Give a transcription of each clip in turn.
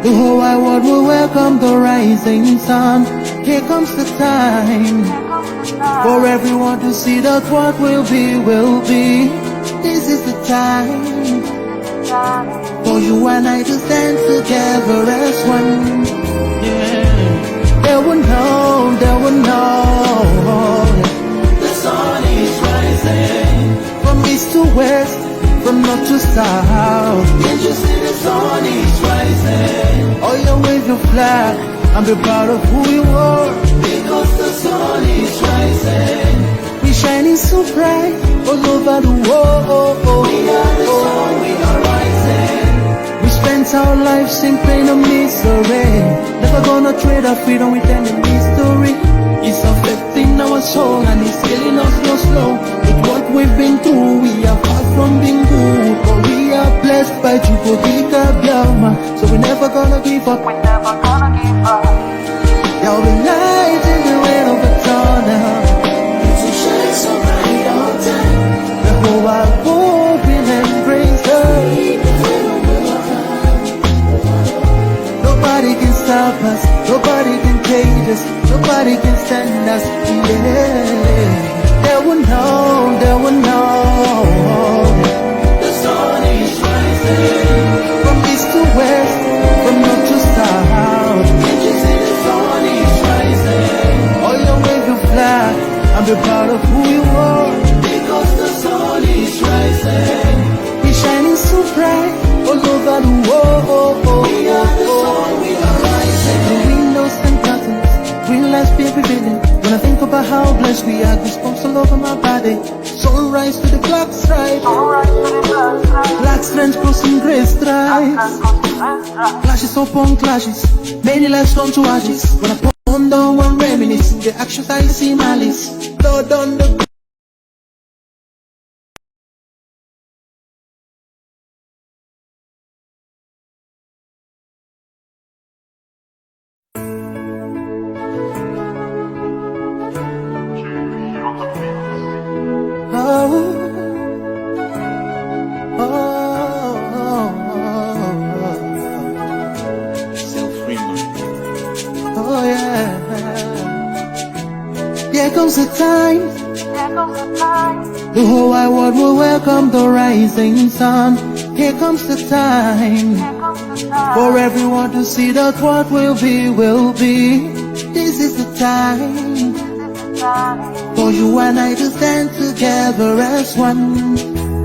The whole wide world will welcome the rising sun. Here comes the time for everyone to see that what will be, will be. This is the time for you and I to stand together as one. They will know, they will know. The sun is rising from east to west, from north to south. Can't you see the sun is rising? Oh, you wave your flag and be proud of who you are. Because the sun is rising. We shining so bright all over the world. We are the sun, we are rising. We spent our lives in pain and misery. Never gonna trade our freedom with any mystery. It's affecting our soul and it's killing us slow. With what we've been through, we are far from being good, but we are blessed by Chukobika Biama. So we're never gonna give up. We're never gonna give up. There'll be light in the rain of the tunnel. It's a shine so bright all time. The whole wide world will embrace us. Nobody can stop us. Nobody can cage us. Nobody can stand us. Yeah. They will know. They will know. The sun is rising from east to west, from north to south. Can't you see the sun is rising? Oh, you wave your flag and be proud of who you are. Because the sun is rising. We're shining so bright all over the world. We are the sun, we are rising. The windows and curtains, green lights be revealing. When I think about how blessed we are, goosebumps all over my body. Sunrise to the black stripe, black strands crossing grey stripes. Clashes upon clashes, many lives come to ashes. When I ponder and reminisce, the actions I see malice. Lord on the the time, the whole wide world will welcome the rising sun. Here comes the time for everyone to see that what will be, will be. This is the time for you and I to stand together as one.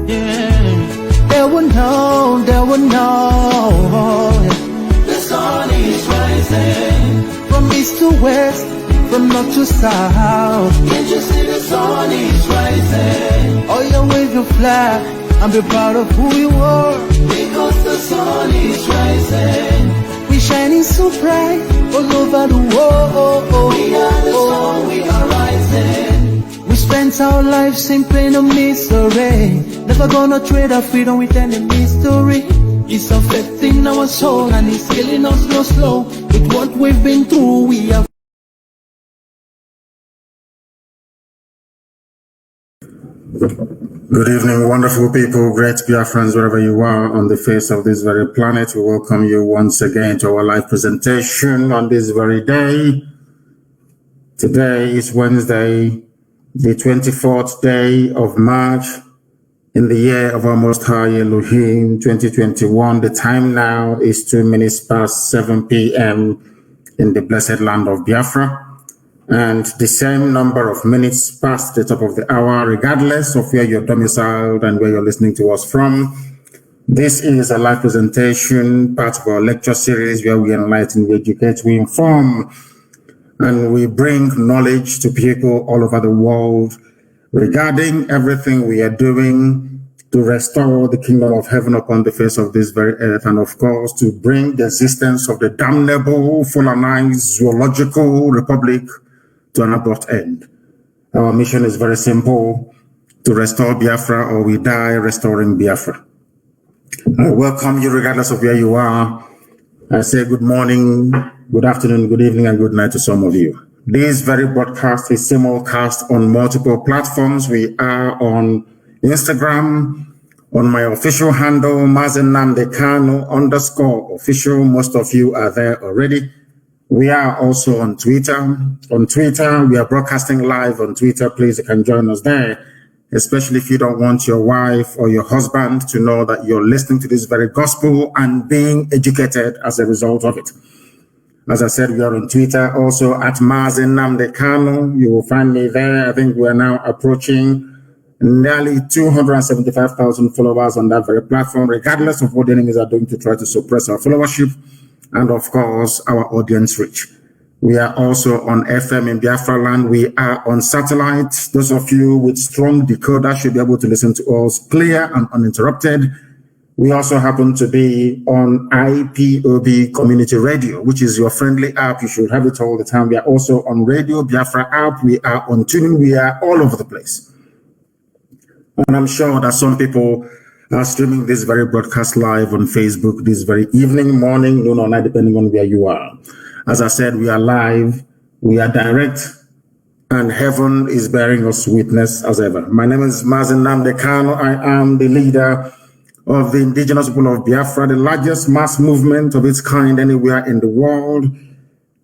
They will know, they will know. The sun is rising from east to west, from north to south. Can't you see the sun is rising? Oh, you wave your flag and be proud of who you are. Because the sun is rising. We're shining so bright all over the world. We are the sun, we are rising. We spent our lives in pain and misery. Never gonna trade our freedom with any mystery. It's affecting our soul and it's killing us slow. With what we've been through, we are. Good evening, wonderful people, great Biafrans, wherever you are on the face of this very planet. We welcome you once again to our live presentation on this very day. Today is Wednesday, the 24th day of March in the year of our Most High Elohim 2021. The time now is 2 minutes past 7 p.m. in the blessed land of Biafra. And the same number of minutes past the top of the hour, regardless of where you're domiciled and where you're listening to us from. This is a live presentation, part of our lecture series where we enlighten, we educate, we inform, and we bring knowledge to people all over the world regarding everything we are doing to restore the kingdom of heaven upon the face of this very earth, and of course to bring the existence of the damnable, Fulanized zoological republic to an abrupt end. Our mission is very simple: to restore Biafra, or we die restoring Biafra. I welcome you regardless of where you are. I say good morning, good afternoon, good evening, and good night to some of you. This very broadcast is simulcast on multiple platforms. We are on Instagram, on my official handle, mazi Nnamdi kanu _official. Most of you are there already. We are also on Twitter. On Twitter, we are broadcasting live on Twitter. Please, you can join us there, especially if you don't want your wife or your husband to know that you're listening to this very gospel and being educated as a result of it. As I said, we are on Twitter, also at mazi Nnamdi kanu. You will find me there. I think we're now approaching nearly 275,000 followers on that very platform, regardless of what the enemies are doing to try to suppress our followership and, of course, our audience reach. We are also on FM in Biafra land. We are on satellite. Those of you with strong decoder should be able to listen to us clear and uninterrupted. We also happen to be on IPOB Community Radio, which is your friendly app. You should have it all the time. We are also on Radio Biafra app. We are on tuning. We are all over the place. And I'm sure that some people are streaming this very broadcast live on Facebook this very evening, morning, noon, or night, depending on where you are. As I said, we are live, we are direct, and heaven is bearing us witness as ever. My name is mazi Nnamdi kanu. I am the leader of the indigenous people of Biafra, the largest mass movement of its kind anywhere in the world.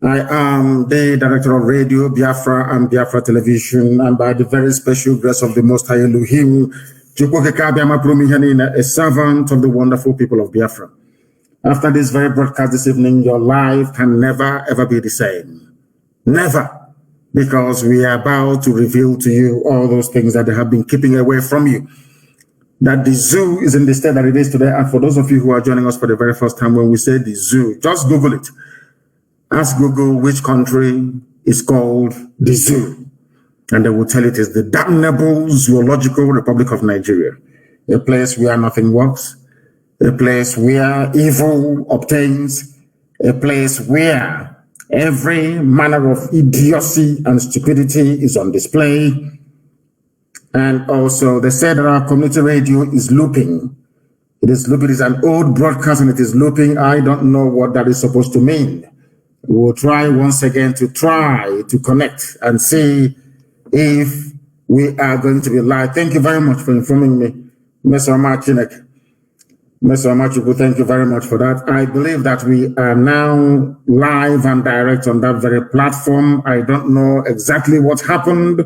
I am the director of Radio Biafra and Biafra Television, and by the very special grace of the Most High Elohim, a servant of the wonderful people of Biafra. After this very broadcast this evening, your life can never ever be the same. Never. Because we are about to reveal to you all those things that they have been keeping away from you. That the zoo is in the state that it is today. And for those of you who are joining us for the very first time, when we say the zoo, just Google it. Ask Google which country is called the zoo, and they will tell you it is the damnable Zoological Republic of Nigeria, a place where nothing works, a place where evil obtains, a place where every manner of idiocy and stupidity is on display. And also, they said that our community radio is looping. It is looping. It is an old broadcast and it is looping. I don't know what that is supposed to mean. We'll try once again to connect and see if we are going to be live. Thank you very much for informing me, Mr. Machinek. Mr. Machuku, thank you very much for that. I believe that we are now live and direct on that very platform. I don't know exactly what happened,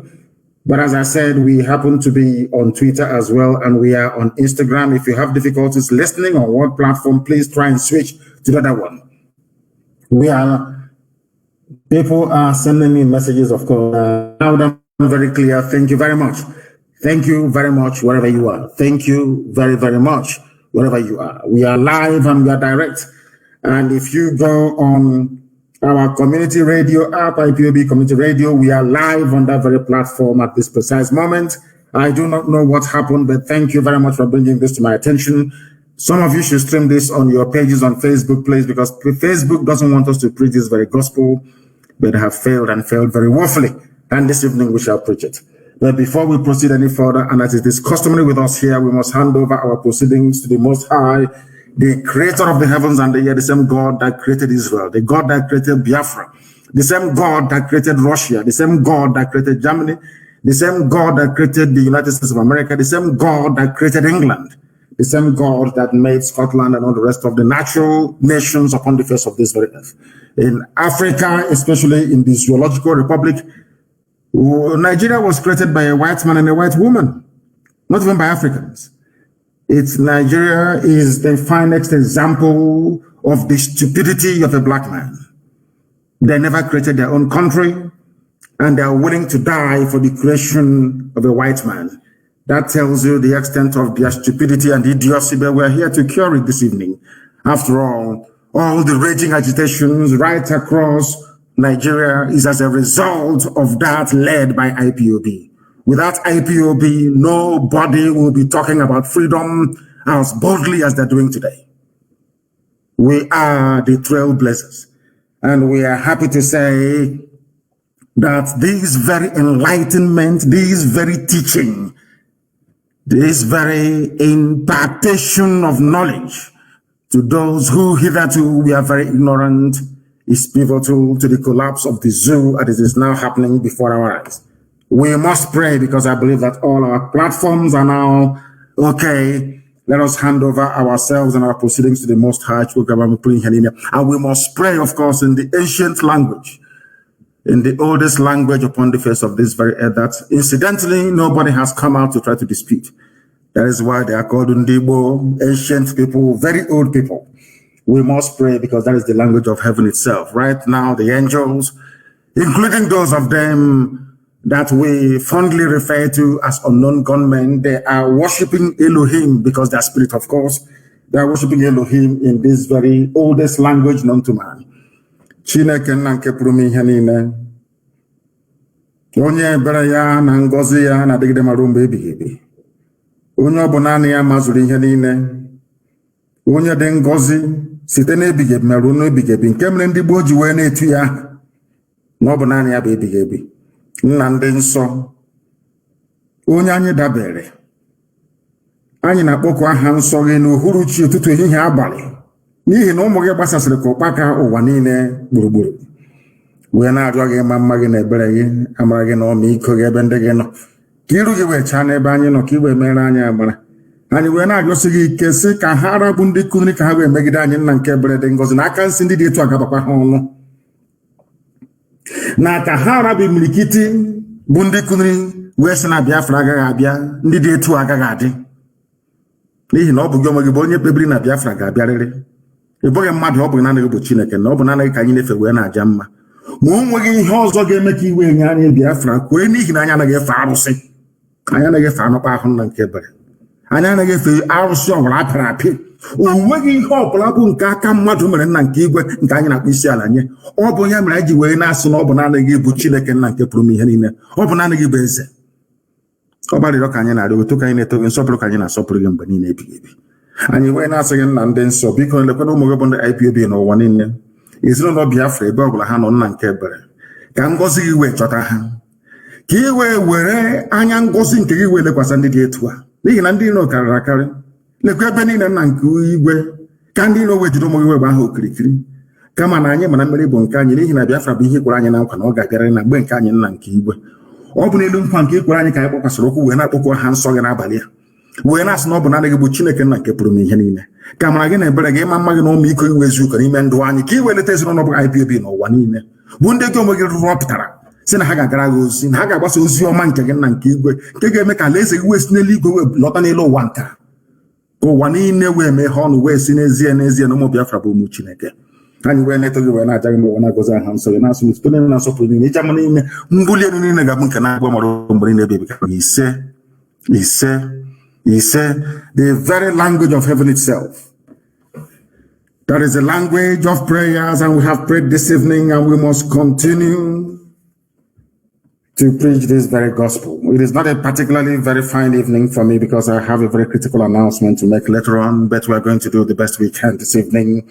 but as I said, we happen to be on Twitter as well, and we are on Instagram. If you have difficulties listening on one platform, please try and switch to the other one. People are sending me messages, of course. Now that I'm very clear, thank you very much. Thank you very much, wherever you are. Thank you very, very much, wherever you are. We are live and we are direct. And if you go on our community radio app, IPOB Community Radio, we are live on that very platform at this precise moment. I do not know what happened, but thank you very much for bringing this to my attention. Some of you should stream this on your pages on Facebook, please, because Facebook doesn't want us to preach this very gospel, but have failed and failed very woefully. And this evening we shall preach it. But before we proceed any further, and as it is customary with us here, we must hand over our proceedings to the Most High, the creator of the heavens and the earth, the same God that created Israel, the God that created Biafra, the same God that created Russia, the same God that created Germany, the same God that created the United States of America, the same God that created England, the same God that made Scotland and all the rest of the natural nations upon the face of this very earth. In Africa, especially in the Zoological Republic, Nigeria was created by a white man and a white woman, not even by Africans. Nigeria is the finest example of the stupidity of a black man. They never created their own country, and they are willing to die for the creation of a white man. That tells you the extent of their stupidity and idiocy, but we're here to cure it this evening. After all the raging agitations right across Nigeria is as a result of that led by IPOB. Without IPOB, nobody will be talking about freedom as boldly as they're doing today. We are the trailblazers, and we are happy to say that this very enlightenment, this very teaching this very impartation of knowledge to those who hitherto we are very ignorant is pivotal to the collapse of the zoo as it is now happening before our eyes. We must pray because I believe that all our platforms are now okay. Let us hand over ourselves and our proceedings to the Most High, and we must pray, of course, in the ancient language, in the oldest language upon the face of this very earth that incidentally nobody has come out to try to dispute. That is why they are called Ndibo, ancient people, very old people. We must pray because that is the language of heaven itself. Right now, the angels, including those of them that we fondly refer to as unknown gunmen, they are worshiping Elohim because they are spirit, of course. They are worshiping Elohim in this very oldest language known to man. Chineke nanke purumi hanine. Onye bere ya na ngozi ya na digide marumbe ebighị. Onye ọ bụ naanị ya mazuru ihe niile, onye dị ngọzi site n'ebighị ebi merụ n'ebighị ebi nke mere ndị gboo ji wee na-etu ya na ọ bụ naanị ya bụ ebighị ebi. Nna ndị nsọ, onye anyị dabere, anyị na-akpọku aha nsọ gị n'uhuruchi ụtụtụ ehihie abalị n'ihi na ụmụ gị gbasasịrị ka ụkpaka ụwa niile gburugburu wee na-arịọ gị ma mma gị na ebere gị, amara gị na ọmịiko gị ebe ndị gị nọ. Ka iru gị wee chaa n'ebe anyị nọ ka i wee mere anyị agbara. Anyị wee na-arịọsi gị ike sị ka ha arabụ ndị kụnri ka ha wee megide anyị nna nke ebere dị ngọzi na aka nsị ndị dị etu agabakwa ha ọnụ. Na ka ha arabụ imirikiti bụ ndị kụnri wee sị na Biafra agaghị abịa, ndị dị etu agaghị adị. N'ihi na ọ bụ gị onwe gị bụ onye kpebiri na Biafra ga-abịarịrị. Ị bụghị mmadụ, ọ bụ naanị gị bụ Chineke, na ọ bụ naanị gị ka anyị na-efe wee na-aja mma. Ma o nweghị ihe ọzọ ga-eme ka iwe nye anyị Biafra kwee n'ihi na anyị anaghị efe arụsị. Anyị anaghị efe anụkpa ahụ nna nke ebere. Anyị anaghị efe arụsị ọbụla apịrị apị. O nweghị ihe ọbụla bụ nke aka mmadụ mere nna nke igwe nke anyị na-akpụ isi ala nye. Ọ bụ ya mere anyị ji wee na-asị na ọ bụ naanị gị bụ Chineke nna nke pụrụ ihe niile. Ọ bụ naanị gị bụ eze. Ọ gbalịrị ka anyị na-arịọ otu ka anyị na-eto gị, nsọpụrụ ka anyị na-asọpụrụ gị mgbe niile ebighị ebi. Anyị wee na-asị gị nna ndị nsọ, biko lekwana ụmụ gị bụ ndị IPOB n'ụwa niile, ezinụlọ Biafra ebe ọbụla ha nọ nna nke ebere, ka ngọzi gị wee chọta ha, ka ị wee were anya ngọzi nke gị wee lekwasị ndị dị etu a, n'ihi na ndị iro karịrị akarị. Lekwa ebe niile nna nke igwe, ka ndị iro wee jide ụmụ gị wee gbaa ha okirikiri, kama na anyị mana mmeri bụ nke anyị, n'ihi na Biafra bụ ihe kwere anyị na nkwa na ọ ga-abịarị na mgbe nke anyị nna nke igwe. Ọ bụ n'elu nkwa nke ikwere anyị ka anyị kpọkwasịrị okwu wee na-akpọkwa ha nsọ gị n'abalị a, wee na-asị na ọ bụ naanị gị bụ Chineke nna nke pụrụ m ihe niile. Ka amara gị na ebere gị, ịma mma gị na ọmịiko gị wee zuo ụka n'ime ndụ anyị, ka ị wee leta ezinụlọ bụ IPOB n'ụwa niile, bụ ndị gị onwe gị rụpụtara sị na ha ga-agara gị ozi, na ha ga-agbasa ozi ọma nke gị nna nke igwe, nke ga-eme ka alaeze gị wee si n'eluigwe wee lọta n'elu ụwa nka, ka ụwa niile wee mee ha ọnụ wee si n'ezie n'ezie na ụmụ Biafra bụ ụmụ Chineke. Anyị wee na-eto gị wee na-aja gị mgbe na-agọzi aha nsọ gị, na-asụ n'otuto niile na-asọpụrụ niile, ịja m niile, mbuli elu niile ga-abụ nke na-agba mara mgbe niile ebe ebiga ise, the very language of heaven itself. That is the language of prayers, and we have prayed this evening, and we must continue to preach this very gospel. It is not a particularly very fine evening for me because I have a very critical announcement to make later on, but we are going to do the best we can this evening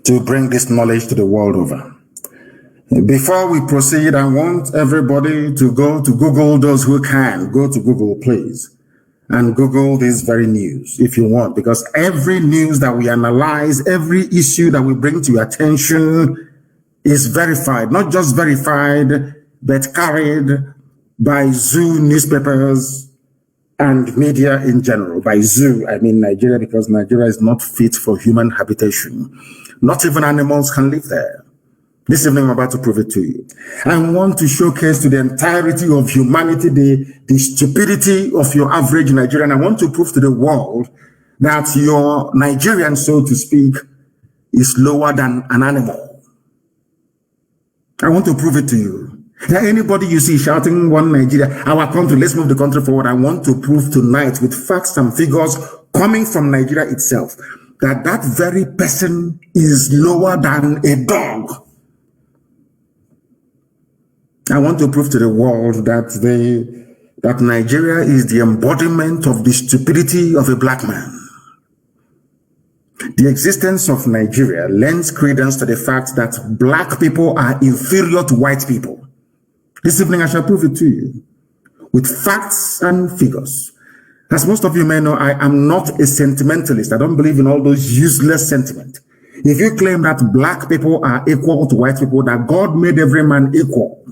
to bring this knowledge to the world over. Before we proceed, I want everybody to go to Google. Those who can, go to Google, please, and Google this very news if you want, because every news that we analyze, every issue that we bring to your attention is verified, not just verified, but carried by zoo newspapers and media in general. By zoo, I mean Nigeria, because Nigeria is not fit for human habitation. Not even animals can live there. This evening, I'm about to prove it to you. I want to showcase to the entirety of humanity the stupidity of your average Nigerian. I want to prove to the world that your Nigerian, so to speak, is lower than an animal. I want to prove it to you. Now, anybody you see shouting one Nigeria, our country, let's move the country forward. I want to prove tonight with facts and figures coming from Nigeria itself that that very person is lower than a dog. I want to prove to the world that Nigeria is the embodiment of the stupidity of a black man. The existence of Nigeria lends credence to the fact that black people are inferior to white people. This evening I shall prove it to you. with facts and figures. As most of you may know, I am not a sentimentalist. I don't believe in all those useless sentiment. If you claim that black people are equal to white people, that God made every man equal,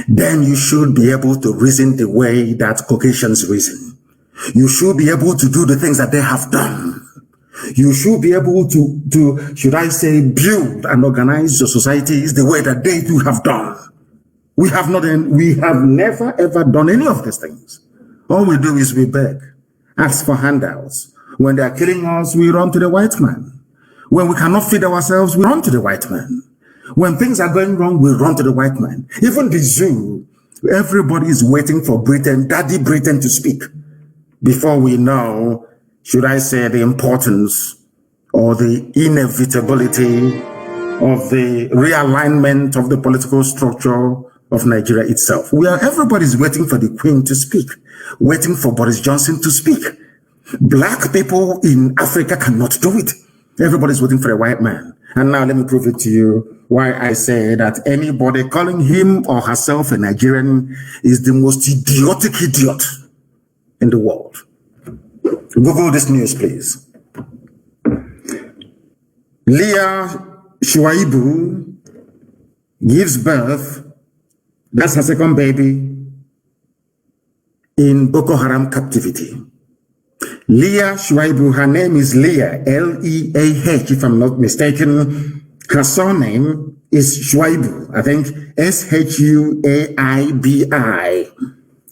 then you should be able to reason the way that Caucasians reason. You should be able to do the things that they have done. You should be able to, should I say, build and organize your societies the way that they do have done. We have never ever done any of these things. All we do is we beg, ask for handouts. When they are killing us, we run to the white man. When we cannot feed ourselves, we run to the white man. When things are going wrong, we run to the white man. Even the zoo, everybody is waiting for Britain, Daddy Britain, to speak before we know, should I say, the importance or the inevitability of the realignment of the political structure of Nigeria itself. Everybody's waiting for the Queen to speak, waiting for Boris Johnson to speak. Black people in Africa cannot do it. Everybody's waiting for a white man. And now let me prove it to you why I say that anybody calling him or herself a Nigerian is the most idiotic idiot in the world. Google this news, please. Leah Shuaibu gives birth, that's her second baby, in Boko Haram captivity. Leah Shuaibu, her name is Leah, L-E-A-H, if I'm not mistaken. Her surname is Shuaibu, I think S-H-U-A-I-B-I,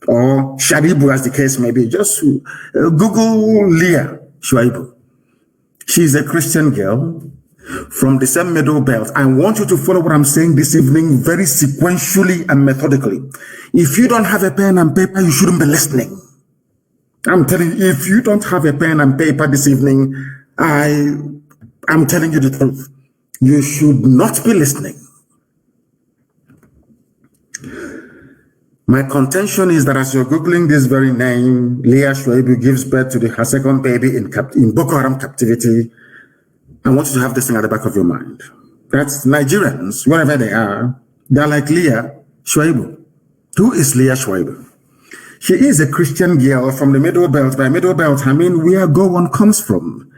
or Sharibu as the case may be. Just Google Leah Shuaibu. She's a Christian girl from the same Middle Belt. I want you to follow what I'm saying this evening very sequentially and methodically. If you don't have a pen and paper, you shouldn't be listening. I'm telling you, if you don't have a pen and paper this evening, I'm telling you the truth. You should not be listening. My contention is that as you're Googling this very name, Leah Shuaibu gives birth to her second baby in Boko Haram captivity. I want you to have this thing at the back of your mind. That's Nigerians, wherever they are, they're like Leah Shuaibu. Who is Leah Shuaibu? She is a Christian girl from the Middle Belt. By Middle Belt, I mean where Gowon comes from.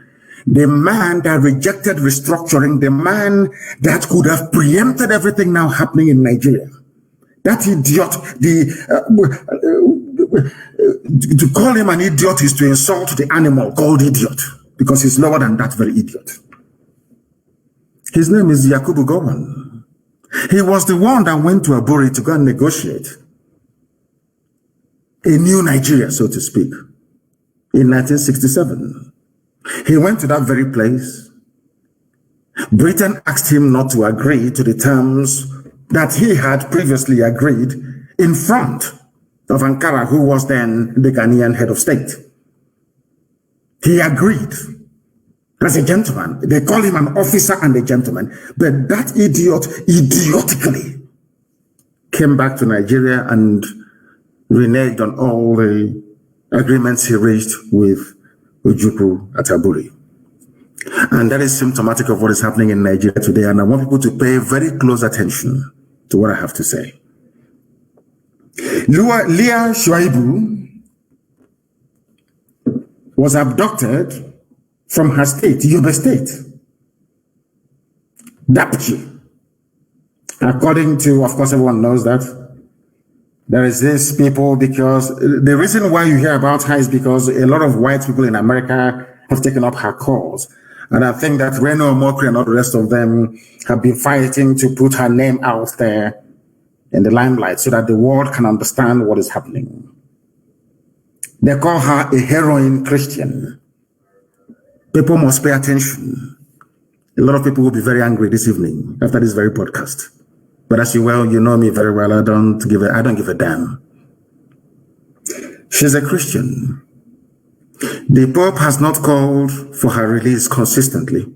The man that rejected restructuring, the man that could have preempted everything now happening in Nigeria. That idiot, to call him an idiot is to insult the animal called idiot, because he's lower than that very idiot. His name is Yakubu Gowon. He was the one that went to Aburi to go and negotiate a new Nigeria, so to speak, in 1967. He went to that very place. Britain asked him not to agree to the terms that he had previously agreed in front of Ankara, who was then the Ghanaian head of state. He agreed as a gentleman. They call him an officer and a gentleman. But that idiot idiotically came back to Nigeria and reneged on all the agreements he reached with Ojukwu at Aburi. And that is symptomatic of what is happening in Nigeria today. And I want people to pay very close attention to what I have to say. Leah Shuaibu was abducted from her state, Yobe State, Dapchi. According to, of course, everyone knows that. There is this people, because the reason why you hear about her is because a lot of white people in America have taken up her cause. And I think that Reno Omokri and all the rest of them have been fighting to put her name out there in the limelight so that the world can understand what is happening. They call her a heroin Christian. People must pay attention. A lot of people will be very angry this evening after this very podcast. But as you know me very well, I don't give a damn. She's a Christian. The Pope has not called for her release consistently.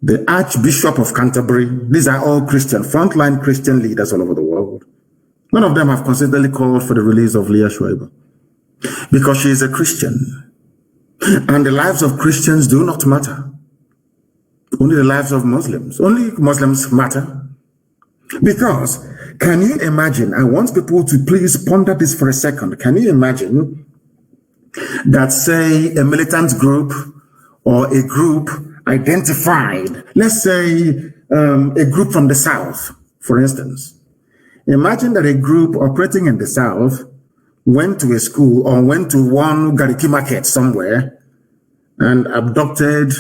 The Archbishop of Canterbury, these are all Christian, frontline Christian leaders all over the world. None of them have consistently called for the release of Leah Shuaibu because she is a Christian. And the lives of Christians do not matter. Only the lives of Muslims. Only Muslims matter. Because Can you imagine? I want people to please ponder this for a second. Can you imagine that, say, a militant group or a group identified, let's say a group from the South, for instance. Imagine that a group operating in the South went to a school or went to one Gariki market somewhere and abducted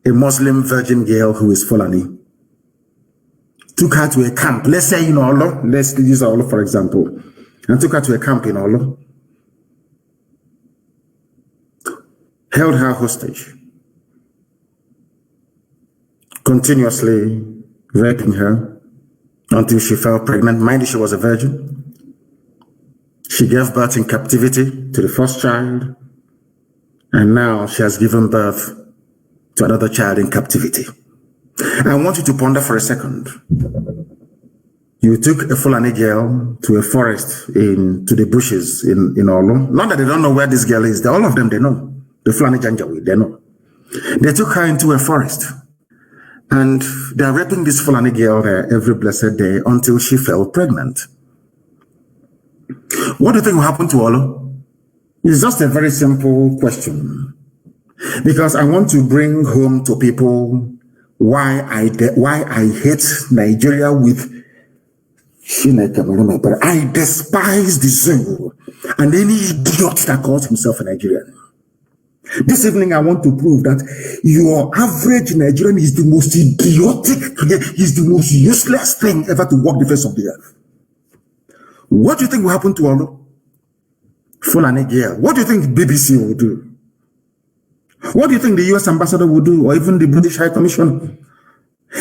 a Muslim virgin girl who is Fulani. Took her to a camp, let's say in Olo, let's use Olo for example, and took her to a camp in Olo, held her hostage, continuously raping her until she fell pregnant. Mind you, she was a virgin. She gave birth in captivity to the first child, and now she has given birth to another child in captivity. I want you to ponder for a second. You took a Fulani girl to a forest to the bushes in Olo. Not that they don't know where this girl is. All of them, they know. The Fulani Janjaweed, they know. They took her into a forest. And they're raping this Fulani girl there every blessed day until she fell pregnant. What do you think will happen to Olo? It's just a very simple question. Because I want to bring home to people why I hate Nigeria with but I despise the zoo and any idiot that calls himself a Nigerian. This evening I want to prove that your average Nigerian is the most idiotic, is the most useless thing ever to walk the face of the earth. What do you think will happen to Olo? Fulani girl. What do you think BBC will do? What do you think the US ambassador will do, or even the British High Commissioner?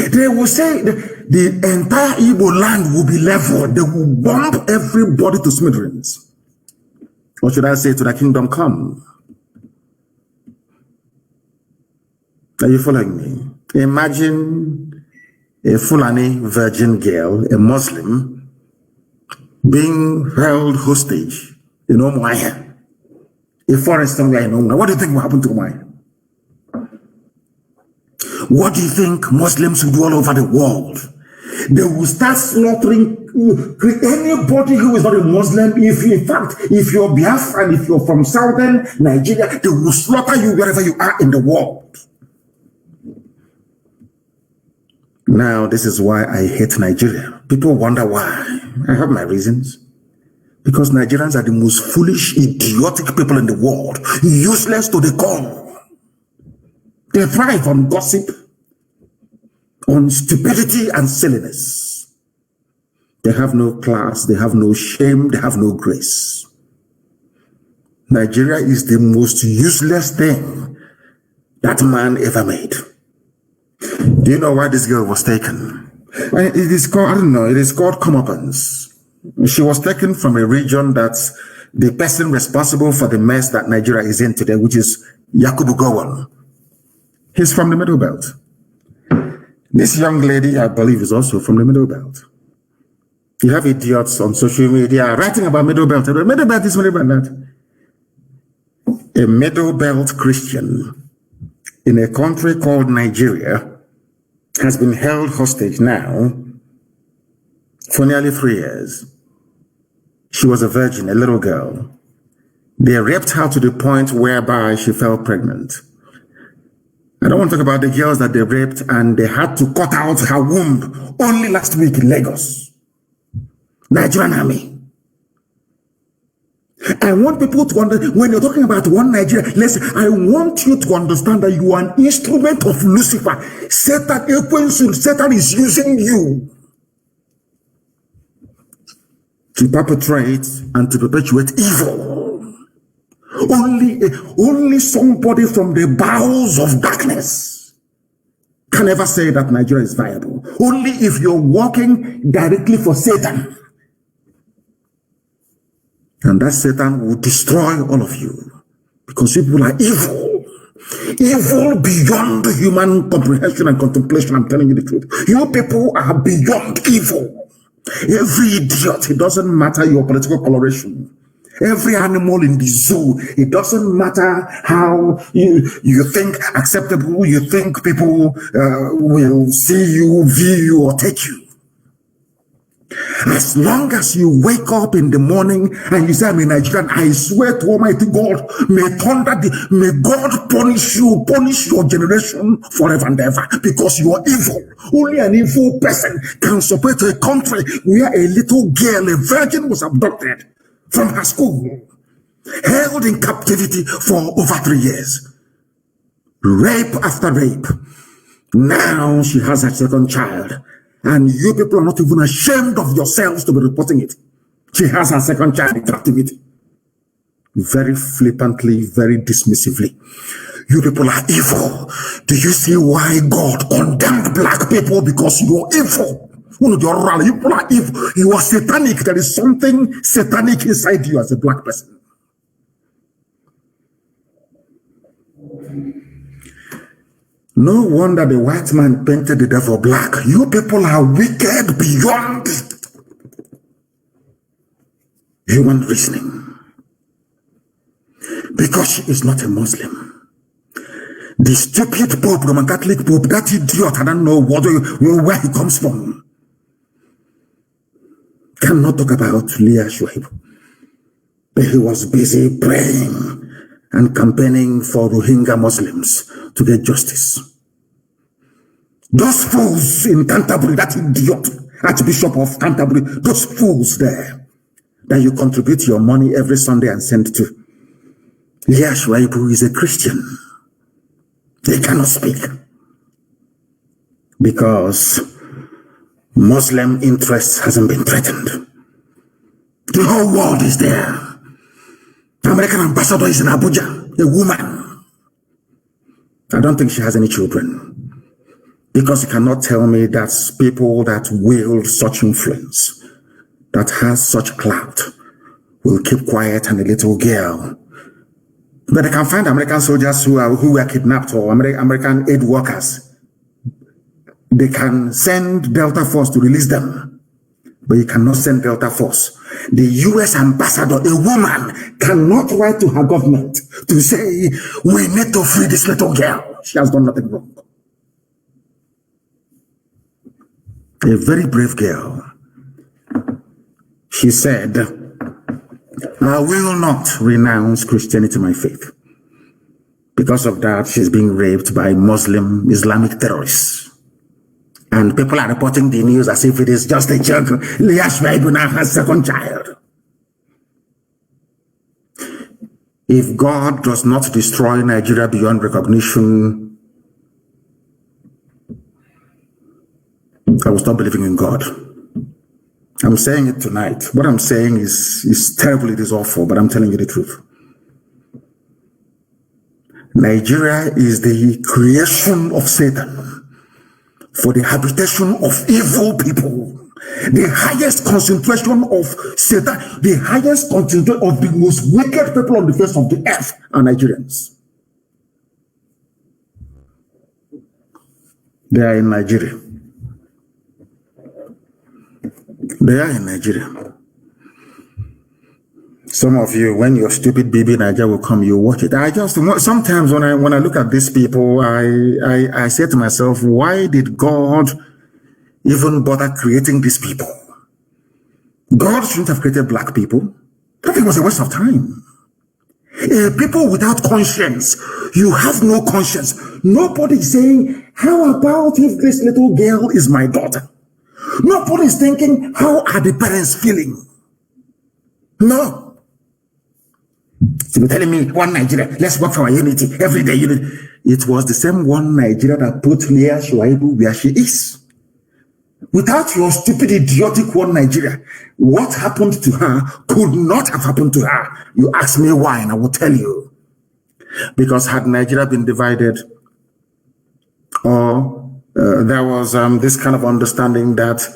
They will say the entire Igbo land will be leveled. They will bomb everybody to smithereens. Or should I say, to the kingdom come? Are you following me? Imagine a Fulani virgin girl, a Muslim, being held hostage in Umuahia, a forest somewhere in Umuahia. What do you think will happen to Umuahia? What do you think Muslims will do all over the world? They will start slaughtering anybody who is not a Muslim. If you're Biafran, if you're from southern Nigeria, they will slaughter you wherever you are in the world. Now, this is why I hate Nigeria. People wonder why. I have my reasons. Because Nigerians are the most foolish, idiotic people in the world. Useless to the core. They thrive on gossip, on stupidity and silliness. They have no class, they have no shame, they have no grace. Nigeria is the most useless thing that man ever made. Do you know why this girl was taken? It is called, I don't know, it is called comeuppance. She was taken from a region that's the person responsible for the mess that Nigeria is in today, which is Yakubu Gowon. He's from the Middle Belt. This young lady, I believe, is also from the Middle Belt. You have idiots on social media writing about Middle Belt. Middle Belt is Middle Belt that. A Middle Belt Christian in a country called Nigeria has been held hostage now for nearly 3 years. She was a virgin, a little girl. They raped her to the point whereby she fell pregnant. I don't want to talk about the girls that they raped and they had to cut out her womb only last week in Lagos. Nigerian army. I want people to understand, when you're talking about one Nigeria, I want you to understand that you are an instrument of Lucifer. Satan is using you to perpetrate and to perpetuate evil. Only somebody from the bowels of darkness can ever say that Nigeria is viable. Only if you're working directly for Satan. And that Satan will destroy all of you. Because people are evil. Evil beyond human comprehension and contemplation. I'm telling you the truth. You people are beyond evil. Every idiot, it doesn't matter your political coloration. Every animal in the zoo, it doesn't matter how you think acceptable, you think people will see you, view you, or take you. As long as you wake up in the morning and you say, I'm a Nigerian, I swear to Almighty God, may God punish you, punish your generation forever and ever, because you are evil. Only an evil person can support a country where a little girl, a virgin, was abducted from her school, held in captivity for over 3 years. Rape after rape. Now she has her second child. And you people are not even ashamed of yourselves to be reporting it. She has her second child in captivity. Very flippantly, very dismissively. You people are evil. Do you see why God condemned black people? Because you are evil. You people are evil. You are satanic. There is something satanic inside you as a black person. No wonder the white man painted the devil black. You people are wicked beyond human reasoning. Because she is not a Muslim. The stupid Pope, Roman Catholic Pope, that idiot, I don't know where he comes from, cannot talk about Leah Shuaib. But he was busy praying and campaigning for Rohingya Muslims to get justice. Those fools in Canterbury, that idiot, Archbishop of Canterbury, those fools there, that you contribute your money every Sunday and send to. Leah Shuaibu is a Christian. They cannot speak because Muslim interest hasn't been threatened. The whole world is there. The American ambassador is in Abuja, a woman. I don't think she has any children. Because you cannot tell me that people that wield such influence, that has such clout, will keep quiet and a little girl. But they can find American soldiers who were kidnapped, or American aid workers. They can send Delta Force to release them. But you cannot send Delta Force. The U.S. ambassador, a woman, cannot write to her government to say, we need to free this little girl. She has done nothing wrong. A very brave girl. She said, I will not renounce Christianity, my faith. Because of that, she's being raped by Muslim Islamic terrorists. And people are reporting the news as if it is just a joke. Leah Shuaibu now has a second child. If God does not destroy Nigeria beyond recognition, I will stop believing in God. I'm saying it tonight. What I'm saying is terrible, it is awful, but I'm telling you the truth. Nigeria is the creation of Satan for the habitation of evil people. The highest concentration of Satan, the highest concentration of the most wicked people on the face of the earth are Nigerians. They are in Nigeria. They are in Nigeria. Some of you, when your stupid baby Nigeria will come, you watch it. Sometimes when I look at these people, I say to myself, why did God even bother creating these people? God shouldn't have created black people. That was a waste of time. People without conscience. You have no conscience. Nobody is saying, how about if this little girl is my daughter? Nobody is thinking, how are the parents feeling? No. So you're telling me, one Nigeria, let's work for our unity, everyday unity. It was the same one Nigeria that put Leah Shuaibu where she is. Without your stupid, idiotic one Nigeria, what happened to her could not have happened to her. You ask me why, and I will tell you. Because had Nigeria been divided, or there was this kind of understanding that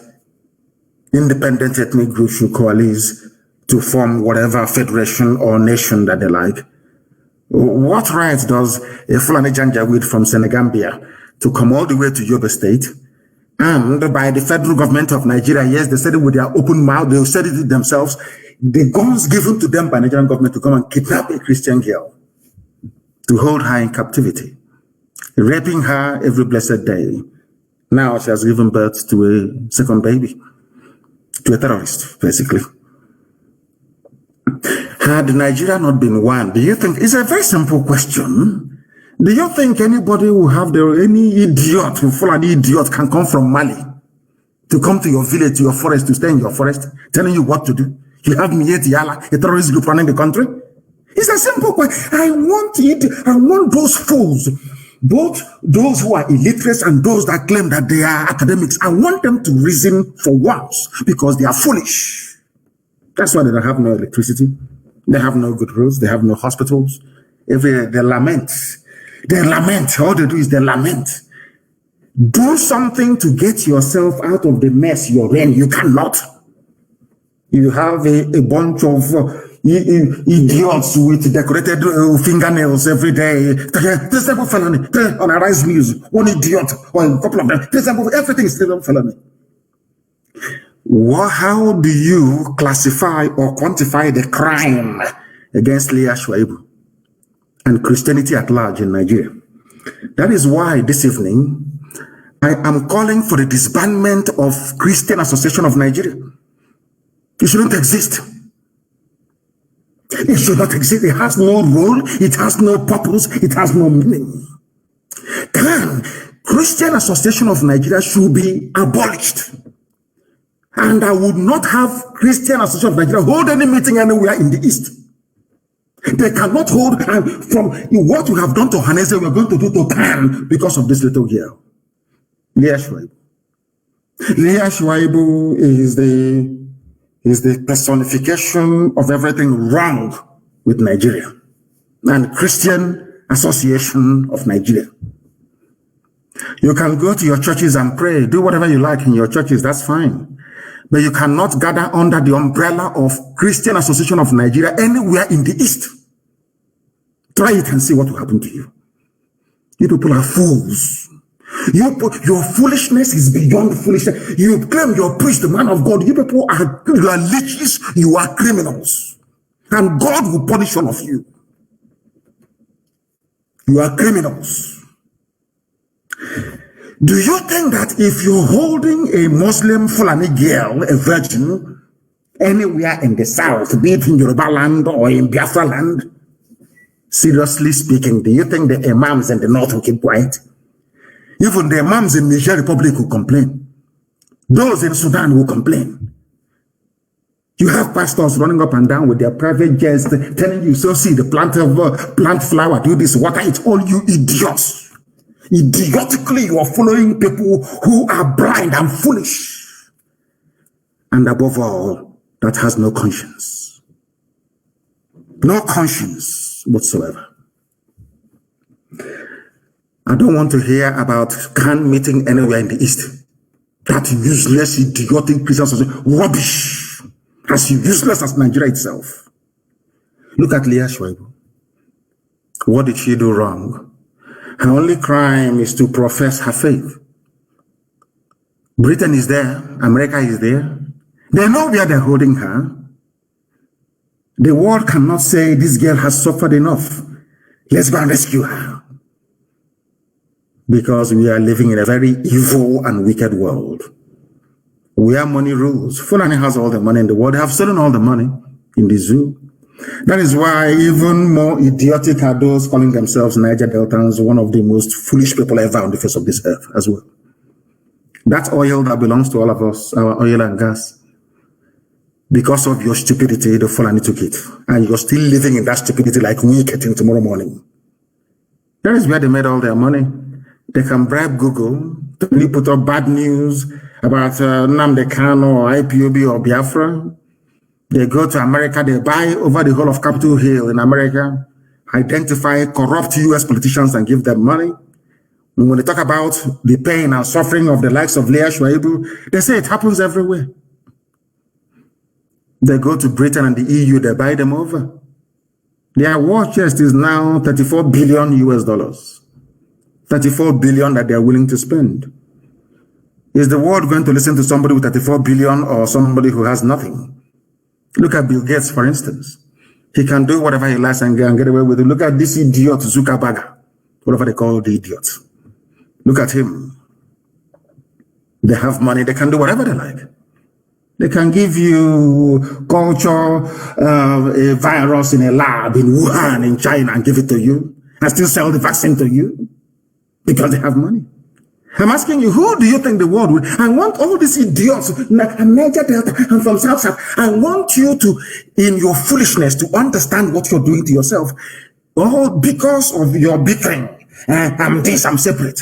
independent ethnic groups should coalesce to form whatever federation or nation that they like. What right does a Fulani Janjaweed from Senegambia to come all the way to Yobe State, and by the federal government of Nigeria, yes, they said it with their open mouth, they said it themselves, the guns given to them by Nigerian government to come and kidnap a Christian girl, to hold her in captivity, raping her every blessed day. Now she has given birth to a second baby. to a terrorist, basically. Had Nigeria not been one, do you think, it's a very simple question. Do you think anybody will have any idiot, who fall an idiot, can come from Mali to come to your village, to your forest, to stay in your forest, telling you what to do? You have Mieti Yala, a terrorist group running the country? It's a simple question. I want those fools, both those who are illiterate and those that claim that they are academics. I want them to reason for once, because they are foolish. That's why they don't have no electricity. They have no good roads. They have no hospitals. They lament. They lament. All they do is they lament. Do something to get yourself out of the mess you're in. You cannot. You have a bunch of idiots with decorated fingernails every day. This type of felony. On a rise news, one idiot or a couple of them. This type of everything is still felony. How do you classify or quantify the crime against Leah Shuaibu and Christianity at large in Nigeria? That is why this evening I am calling for the disbandment of Christian Association of Nigeria. It shouldn't exist. It should not exist. It has no role. It has no purpose. It has no meaning. Christian Association of Nigeria should be abolished. And I would not have Christian Association of Nigeria hold any meeting anywhere in the East. They cannot hold, and from what we have done to Hanese, we are going to do to Khan because of this little girl. Leah Shuaibu. Leah Shuaibu is the personification of everything wrong with Nigeria and Christian Association of Nigeria. You can go to your churches and pray, do whatever you like in your churches, that's fine. But you cannot gather under the umbrella of Christian Association of Nigeria anywhere in the East. Try it and see what will happen to you. You people are fools. Your foolishness is beyond foolishness. You claim you're priest, the man of God. You people are leeches, you are criminals. And God will punish all of you. You are criminals. Do you think that if you're holding a Muslim Fulani girl, a virgin, anywhere in the South, be it in Yoruba land or in Biafra land, seriously speaking, do you think the imams in the North will keep quiet? Even the imams in the Niger Republic will complain. Those in Sudan will complain. You have pastors running up and down with their private jets telling you, so see the plant flower, do this, water it, all you idiots. Idiotically, you are following people who are blind and foolish. And above all, that has no conscience. No conscience whatsoever. I don't want to hear about Khan meeting anywhere in the East. That useless, idiotic Christian society. Rubbish. As useless as Nigeria itself. Look at Leah Shuaibu. What did she do wrong? Her only crime is to profess her faith. Britain is there. America is there. They know where they're holding her. The world cannot say this girl has suffered enough. Let's go and rescue her. Because we are living in a very evil and wicked world. Where money rules. Fulani has all the money in the world. They have stolen all the money in the zoo. That is why even more idiotic are those calling themselves Niger Deltans, one of the most foolish people ever on the face of this earth as well. That oil that belongs to all of us, our oil and gas, because of your stupidity, the Fulani took it. And you're still living in that stupidity like we getting tomorrow morning. That is where they made all their money. They can bribe Google to really put up bad news about Nnamdi Kanu or IPOB or Biafra. They go to America, they buy over the whole of Capitol Hill in America, identify corrupt US politicians and give them money. And when they talk about the pain and suffering of the likes of Leah Shuaibu, they say it happens everywhere. They go to Britain and the EU, they buy them over. Their war chest is now 34 billion US dollars. 34 billion that they are willing to spend. Is the world going to listen to somebody with 34 billion or somebody who has nothing? Look at Bill Gates, for instance. He can do whatever he likes and get away with it. Look at this idiot, Zuckerberg, whatever they call the idiot. Look at him. They have money. They can do whatever they like. They can give you culture, a virus in a lab in Wuhan, in China, and give it to you, and still sell the vaccine to you because they have money. I'm asking you, who do you think the world will? I want all these idiots, I'm Niger Delta, I'm from South. I want you to, in your foolishness, to understand what you're doing to yourself. All because of your bickering. I'm this, I'm separate.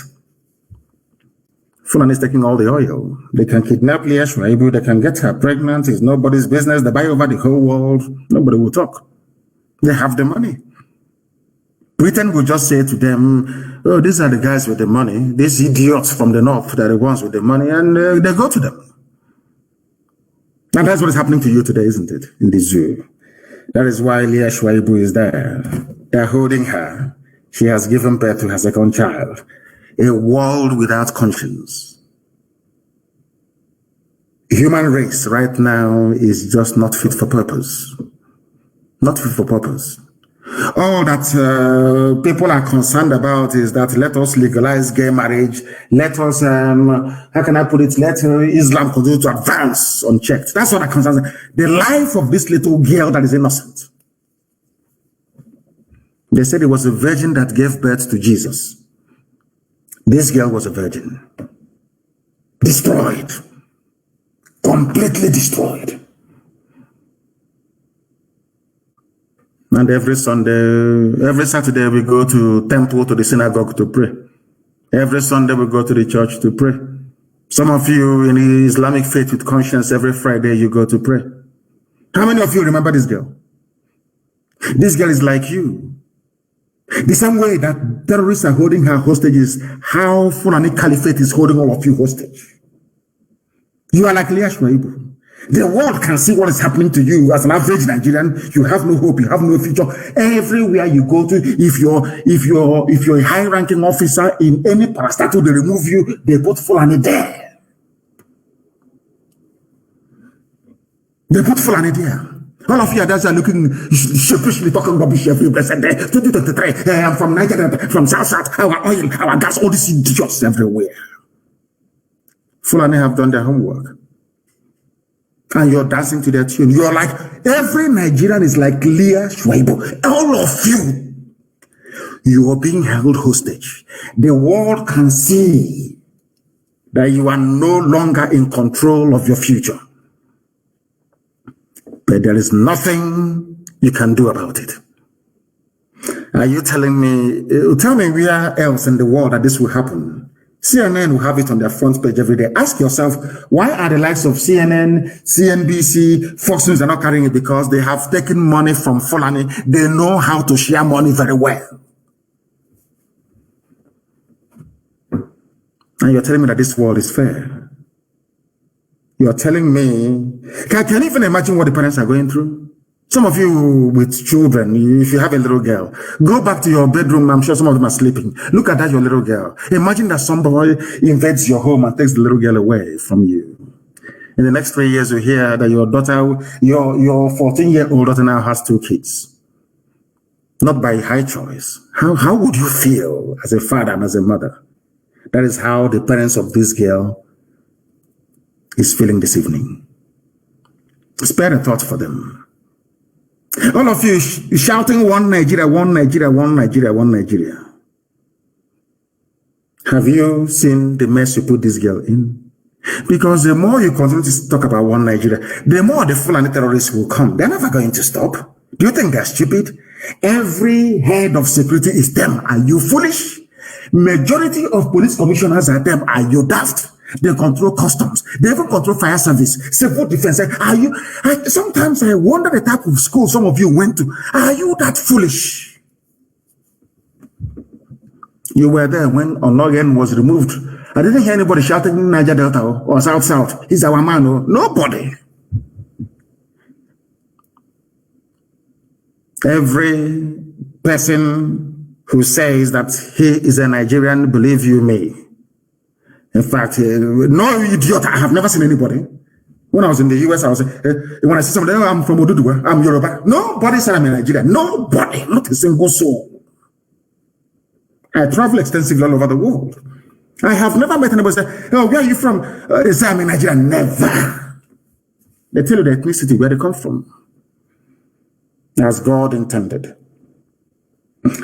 Fulani is taking all the oil. They can kidnap Leah Shuaibu, they can get her pregnant. It's nobody's business. They buy over the whole world. Nobody will talk. They have the money. Britain will just say to them, oh, these are the guys with the money. These idiots from the north, they're the ones with the money, and they go to them. And that's what is happening to you today, isn't it? In the zoo. That is why Leah Shuaibu is there. They're holding her. She has given birth to her second child. A world without conscience. Human race right now is just not fit for purpose. Not fit for purpose. All that people are concerned about is that let us legalize gay marriage. Let us, how can I put it? Let Islam continue to advance unchecked. That's what I'm concerned. The life of this little girl that is innocent. They said it was a virgin that gave birth to Jesus. This girl was a virgin. Destroyed. Completely destroyed. And every Sunday, every Saturday, we go to temple, to the synagogue to pray. Every Sunday, we go to the church to pray. Some of you in the Islamic faith with conscience, every Friday, you go to pray. How many of you remember this girl? This girl is like you. The same way that terrorists are holding her hostage is how Fulani Caliphate is holding all of you hostage. You are like Leah Shuaibu. The world can see what is happening to you as an average Nigerian. You have no hope. You have no future. Everywhere you go to, if you're a high-ranking officer in any parastatal, they remove you. They put Fulani there. They put Fulani there. All of you are looking sheepishly talking rubbish every blessed day. 2023. I'm from Nigeria, from South. Our oil, our gas, all these idiots everywhere. Fulani have done their homework. And you're dancing to their tune. You're like, every Nigerian is like Leah Shuaibu. All of you. You are being held hostage. The world can see that you are no longer in control of your future. But there is nothing you can do about it. Are you telling me, tell me where else in the world that this will happen? CNN will have it on their front page every day. Ask yourself, why are the likes of CNN, CNBC, Fox News are not carrying it? Because they have taken money from Fulani. They know how to share money very well. And you're telling me that this world is fair. You're telling me, can you even imagine what the parents are going through? Some of you with children, if you have a little girl, go back to your bedroom. I'm sure some of them are sleeping. Look at that, your little girl. Imagine that somebody invades your home and takes the little girl away from you. In the next 3 years, you hear that your daughter, your 14-year-old daughter now has 2 kids. Not by high choice. How would you feel as a father and as a mother? That is how the parents of this girl is feeling this evening. Spare a thought for them. All of you shouting one Nigeria, one Nigeria, one Nigeria, one Nigeria. Have you seen the mess you put this girl in? Because the more you continue to talk about one Nigeria, the more the Fulani terrorists will come. They're never going to stop. Do you think they're stupid? Every head of security is them. Are you foolish? Majority of police commissioners are them. Are you daft? They control customs. They even control fire service, civil defense. Sometimes I wonder the type of school some of you went to. Are you that foolish? You were there when Onogen was removed. I didn't hear anybody shouting Niger Delta or South. He's our man. Nobody. Every person who says that he is a Nigerian, believe you me. In fact, no idiot, I have never seen anybody. When I was in the US, I was, when I see somebody, oh, I'm from Oduduwa, I'm Yoruba. Nobody said I'm in Nigeria. Nobody, not a single soul. I travel extensively all over the world. I have never met anybody say, oh, where are you from? Say I'm in Nigeria. Never. They tell you the ethnicity, where they come from. As God intended.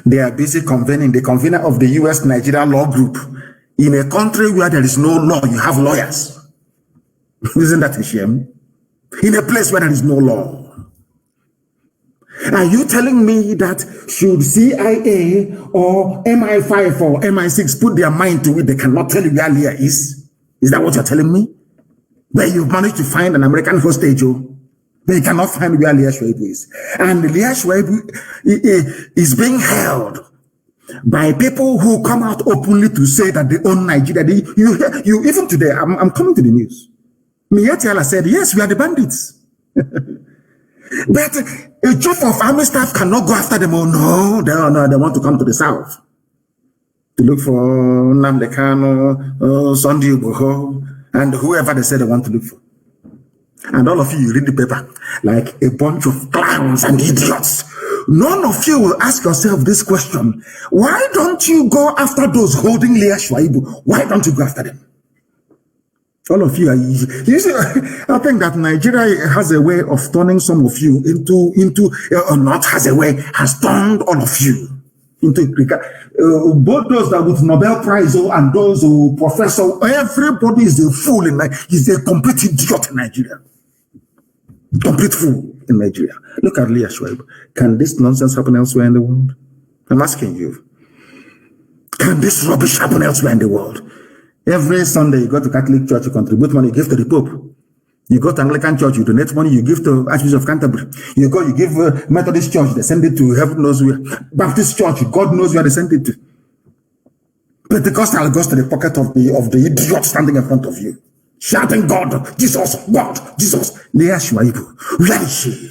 They are busy convening, the convener of the US Nigeria Law Group. In a country where there is no law, you have lawyers. Isn't that a shame? In a place where there is no law. Are you telling me that should CIA or MI5 or MI6 put their mind to it, they cannot tell you where Leah is? Is that what you're telling me? Where you've managed to find an American hostage, they cannot find where Leah Shwaibu is. And Leah Shwaibu is being held by people who come out openly to say that they own Nigeria. You even today, I'm coming to the news. Miyatiala said, yes, we are the bandits. But a chief of army staff cannot go after them. Oh, no, they want to come to the south to look for Nnamdi Kanu, Sunday Uboho, and whoever they say they want to look for. And all of you read the paper like a bunch of clowns and idiots. None of you will ask yourself this question. Why don't you go after those holding Leah Shwaibu? Why don't you go after them? All of you are easy. You see, I think that Nigeria has a way of turning some of you has turned all of you into both those that with Nobel Prize and those who professor. Everybody is a fool in Nigeria. Is a complete idiot in Nigeria. Complete fool in Nigeria. Look at Leah Shwaibu. Can this nonsense happen elsewhere in the world? I'm asking you. Can this rubbish happen elsewhere in the world? Every Sunday, you go to Catholic Church, you contribute money, you give to the Pope. You go to Anglican Church, you donate money, you give to Archbishop of Canterbury. You give Methodist Church, they send it to heaven knows where. Baptist Church, God knows where they send it to. Pentecostal goes to the pocket of the idiot standing in front of you, shouting, God, Jesus, God, Jesus. Leah Shwaibu, where is she?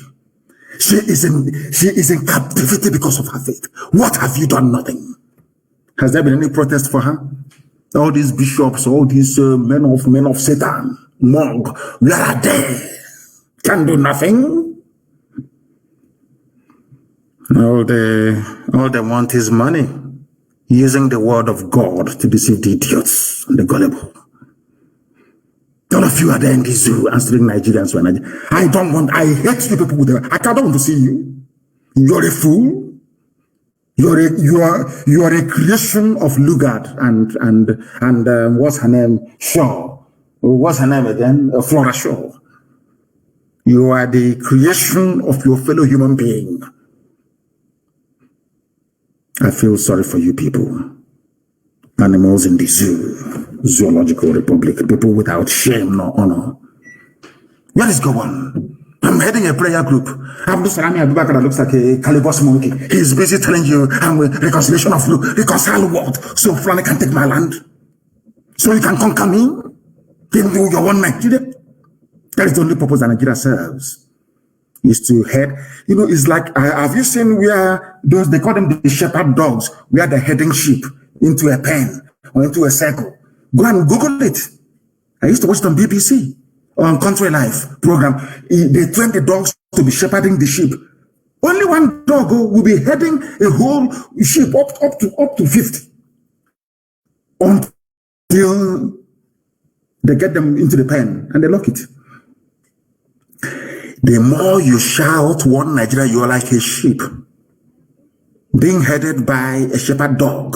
She is in captivity because of her faith. What have you done? Nothing. Has there been any protest for her? All these bishops, all these men of Satan, monk, where are they? Can do nothing. All they want is money, using the word of God to deceive the idiots and the gullible. All of you are there in the zoo answering Nigerians. I hate you people with them. I don't want to see you. You're a fool. You are a creation of Lugard and what's her name? Shaw. What's her name again? Flora Shaw. You are the creation of your fellow human being. I feel sorry for you people. Animals in the zoo, zoological republic, people without shame nor honor. What is going on? I'm heading a prayer group. Abdul Salami Abubakar that looks like a caliburst monkey. He's busy telling you I'm with reconciliation of reconcile what? So Fulani can take my land? So you can conquer me? You your one Nigeria? That is the only purpose that Nigeria serves. Is to head, it's like, have you seen where those, they call them the shepherd dogs, where they're heading sheep into a pen or into a circle? Go and Google it. I used to watch it on BBC. On Country Life program, they train the dogs to be shepherding the sheep. Only one dog will be heading a whole sheep up to 50 until they get them into the pen and they lock it. The more you shout one Nigeria, you're like a sheep being headed by a shepherd dog.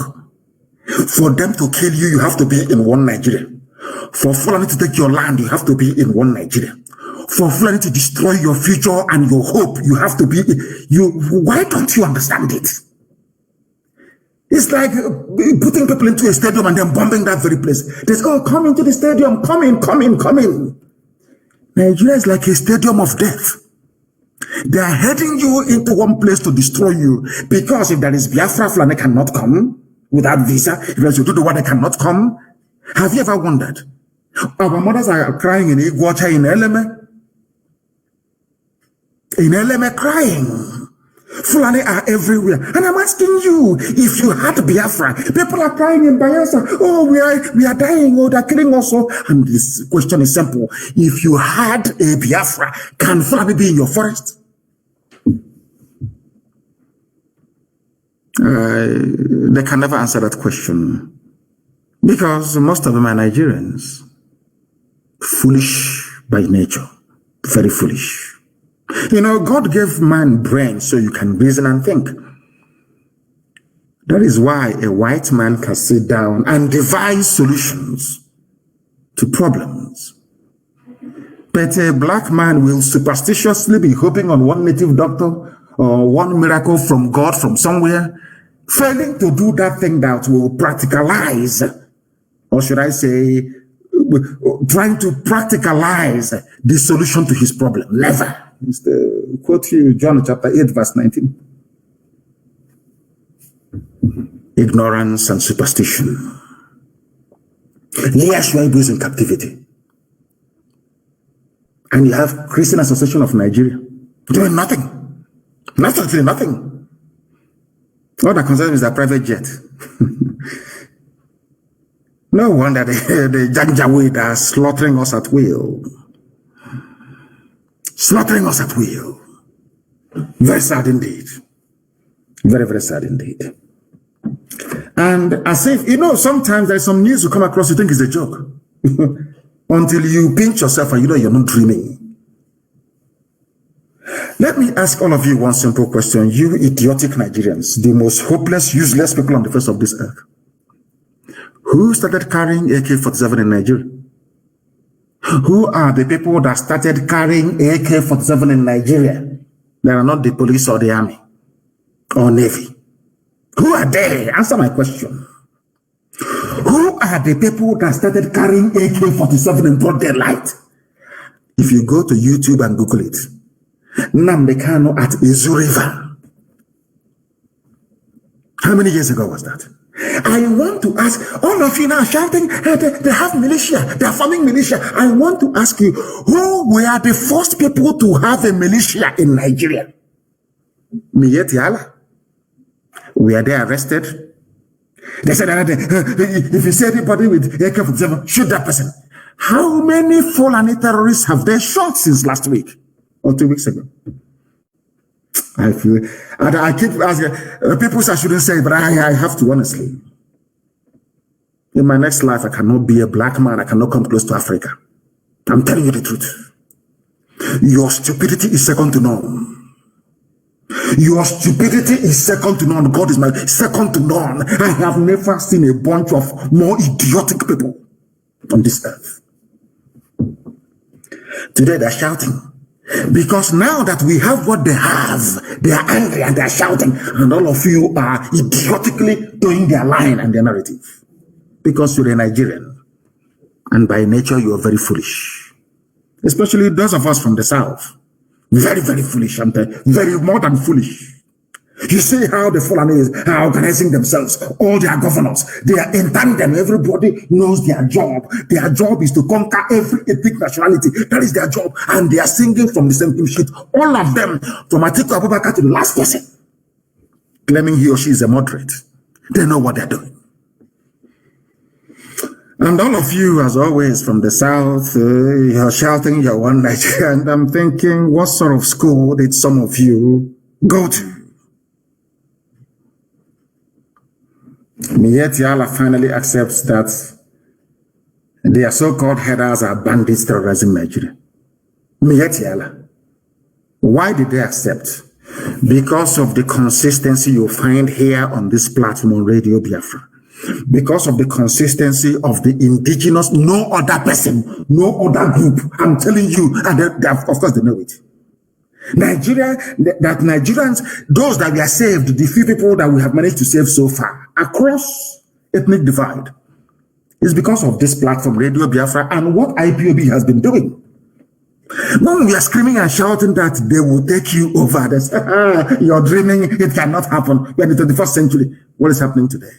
For them to kill you, you have to be in one Nigeria. For Fulani to take your land, you have to be in one Nigeria. For Fulani to destroy your future and your hope, you have to be. Why don't you understand it? It's like putting people into a stadium and then bombing that very place. They say, oh, come into the stadium, come in. Nigeria is like a stadium of death. They are heading you into one place to destroy you. Because if there is Biafra, Fulani cannot come without visa. If there's Ududuwa, they cannot come. Have you ever wondered? Our mothers are crying in Iguacha, in Eleme. In Eleme, crying. Fulani are everywhere. And I'm asking you, if you had Biafra, people are crying in Bayelsa. Oh, we are dying. Oh, they're killing us. And this question is simple. If you had a Biafra, can Fulani be in your forest? They can never answer that question. Because most of them are Nigerians, foolish by nature, Very foolish. You know, God gave man brain so you can reason and think. That is why a white man can sit down and devise solutions to problems. But a black man will superstitiously be hoping on one native doctor or one miracle from God from somewhere, failing to do that thing that will practicalize, or should I say, trying to practicalize the solution to his problem. Never. It's the quote you, John chapter 8, verse 19. Ignorance and superstition. Leah Shuaibu is in captivity. And you have Christian Association of Nigeria doing nothing. Absolutely nothing. All that concerns is their private jet. No wonder the Janjaweed are slaughtering us at will. Slaughtering us at will. Very sad indeed. Very, very sad indeed. And as if, you know, sometimes there's some news you come across, you think it's a joke. Until you pinch yourself and you know you're not dreaming. Let me ask all of you one simple question. You idiotic Nigerians, the most hopeless, useless people on the face of this earth. Who started carrying AK-47 in Nigeria? Who are the people that started carrying AK-47 in Nigeria? They are not the police or the army or navy. Who are they? Answer my question. Who are the people that started carrying AK-47 in broad daylight? If you go to YouTube and Google it, Nnamdi Kanu at Izu River. How many years ago was that? I want to ask all of you now shouting, they have militia, they are forming militia. I want to ask you, who were the first people to have a militia in Nigeria? Miyeti Allah. Were they arrested? They said that if you see anybody with AK-47, shoot that person. How many Fulani terrorists have they shot since last week or 2 weeks ago? I feel, and I keep asking, people say I shouldn't say it, but I have to, honestly. In my next life, I cannot be a black man. I cannot come close to Africa. I'm telling you the truth. Your stupidity is second to none. Your stupidity is second to none. God is my second to none. I have never seen a bunch of more idiotic people on this earth. Today they're shouting. Because now that we have what they have, they are angry and they're shouting. And all of you are idiotically doing their line and their narrative. Because you're a Nigerian. And by nature, you are very foolish. Especially those of us from the South. Very, very foolish. I'm very more than foolish. You see how the Fulanis are organizing themselves, all their governors. They are in tandem. Everybody knows their job. Their job is to conquer every ethnic nationality. That is their job. And they are singing from the same hymn sheet. All of them, from Atiku Abubakar to the last person, claiming he or she is a moderate. They know what they're doing. And all of you, as always, from the South, you're shouting, you're one Nigeria. And I'm thinking, what sort of school did some of you go to? Miyeti Allah finally accepts that their so-called headers are bandits terrorizing Nigeria. Miyeti Allah. Why did they accept? Because of the consistency you find here on this platform on Radio Biafra. Because of the consistency of the indigenous, no other person, no other group. I'm telling you, and of course they know it. Nigeria, that Nigerians, those that we are saved, the few people that we have managed to save so far, across ethnic divide, is because of this platform, Radio Biafra, and what IPOB has been doing. When we are screaming and shouting that they will take you over, you're dreaming, it cannot happen. We're in the 21st century. What is happening today?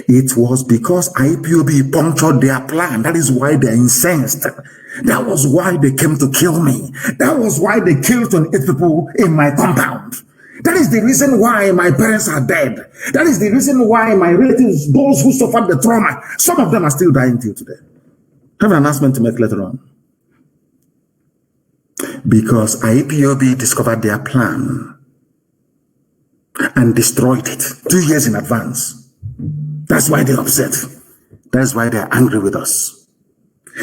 It was because IPOB punctured their plan. That is why they're incensed. That was why they came to kill me. That was why they killed 28 people in my compound. That is the reason why my parents are dead. That is the reason why my relatives, those who suffered the trauma, some of them are still dying till today. I have an announcement to make later on. Because IPOB discovered their plan and destroyed it 2 years in advance. That's why they're upset. That's why they're angry with us.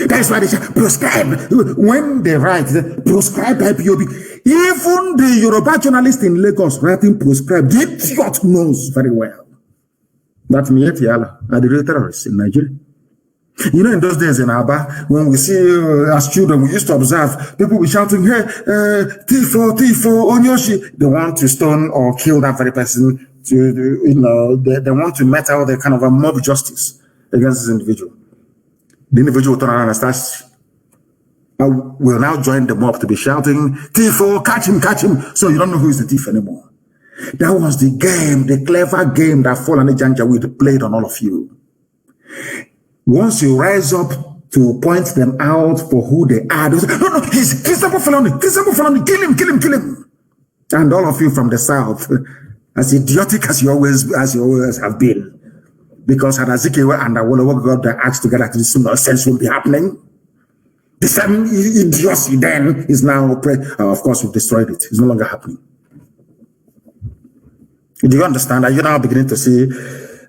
That's why they say proscribe. When they write proscribe IPOB, even the Yoruba journalist in Lagos writing proscribe, the idiot knows very well that Miyetti Allah are the real terrorists in Nigeria. You know, in those days in Aba, when we see as children, we used to observe people be shouting, hey, Tifo, Onyoshi. They want to stone or kill that very person. They want to met out the kind of a mob justice against this individual. The individual will turn around and starts, will now join the mob to be shouting, Tifo, catch him. So you don't know who is the thief anymore. That was the game, the clever game that Fulani Janjaweed played on all of you. Once you rise up to point them out for who they are, say, no, he's Christopher Fulani, kill him. And all of you from the south, as idiotic as you always have been, because had Azikiwe and Awolowo got their acts together, this nonsense will be happening. The same idiocy then is now, of course, we've destroyed it. It's no longer happening. Do you understand? Are you now beginning to see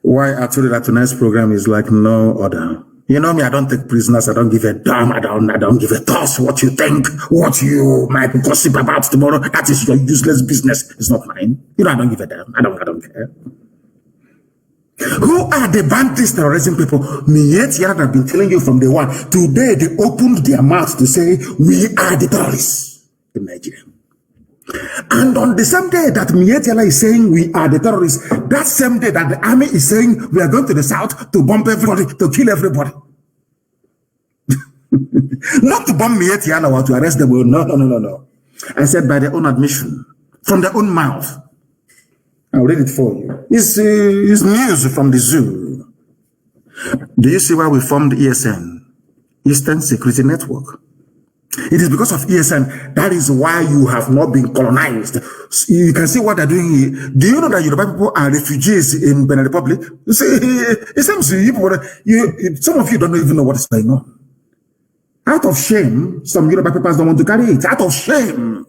why I told you that tonight's program is like no other? You know me, I don't take prisoners. I don't give a damn. I don't give a toss what you think, what you might gossip about tomorrow. That is your useless business. It's not mine. You know, I don't give a damn. I don't care. Who are the bandits terrorizing people? Miyetti Allah have been telling you from day one. Today, they opened their mouths to say, we are the terrorists in Nigeria. And on the same day that Miyetti Allah is saying we are the terrorists, that same day that the army is saying we are going to the south to bomb everybody, to kill everybody. Not to bomb Miyetti Allah or to arrest them. No. I said by their own admission, from their own mouth. I'll read it for you. It's news from the zoo. Do you see why we formed ESN? Eastern Security Network. It is because of ESN. That is why you have not been colonized. You can see what they're doing here. Do you know that Yoruba people are refugees in Benin Republic? You see, it seems some of you don't even know what is going on. Out of shame, some Yoruba people don't want to carry it. Out of shame.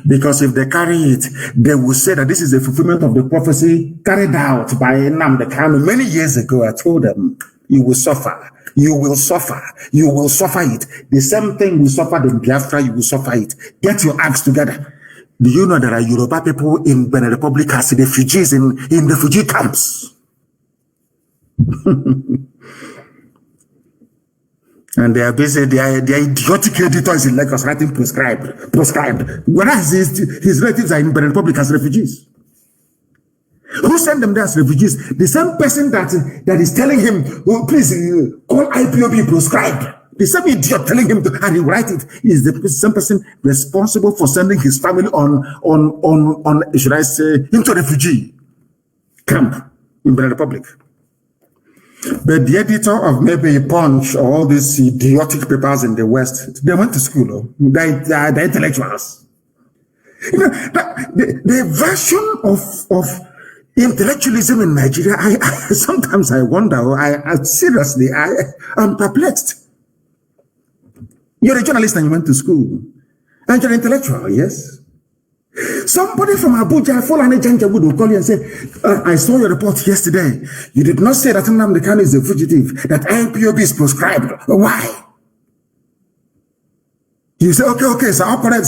Because if they carry it, they will say that this is a fulfillment of the prophecy carried out by Nnamdi Kanu many years ago. I told them, you will suffer. You will suffer. You will suffer it. The same thing we suffered in Biafra, you will suffer it. Get your acts together. Do you know there are Yoruba people in Benin Republic as refugees in refugee camps? And they are busy, their idiotic editors in Lagos writing proscribed. Whereas his relatives are in Benin Republic as refugees. Who sent them there as refugees? The same person that is telling him, oh, please call IPOB proscribed. The same idiot telling him to, and he write it, is the same person responsible for sending his family on should I say, into refugee camp in Benin Republic. But the editor of maybe Punch or all these idiotic papers in the West, they went to school. They're intellectuals. You know, the version of intellectualism in Nigeria, sometimes I wonder, seriously, I'm perplexed. You're a journalist and you went to school. And you're an intellectual, yes? Somebody from Abuja, Fulani Janjaweed will call you and say, I saw your report yesterday. You did not say that Nnamdi Kanu is a fugitive, that IPOB is proscribed. Why? You say, okay, sir, all correct.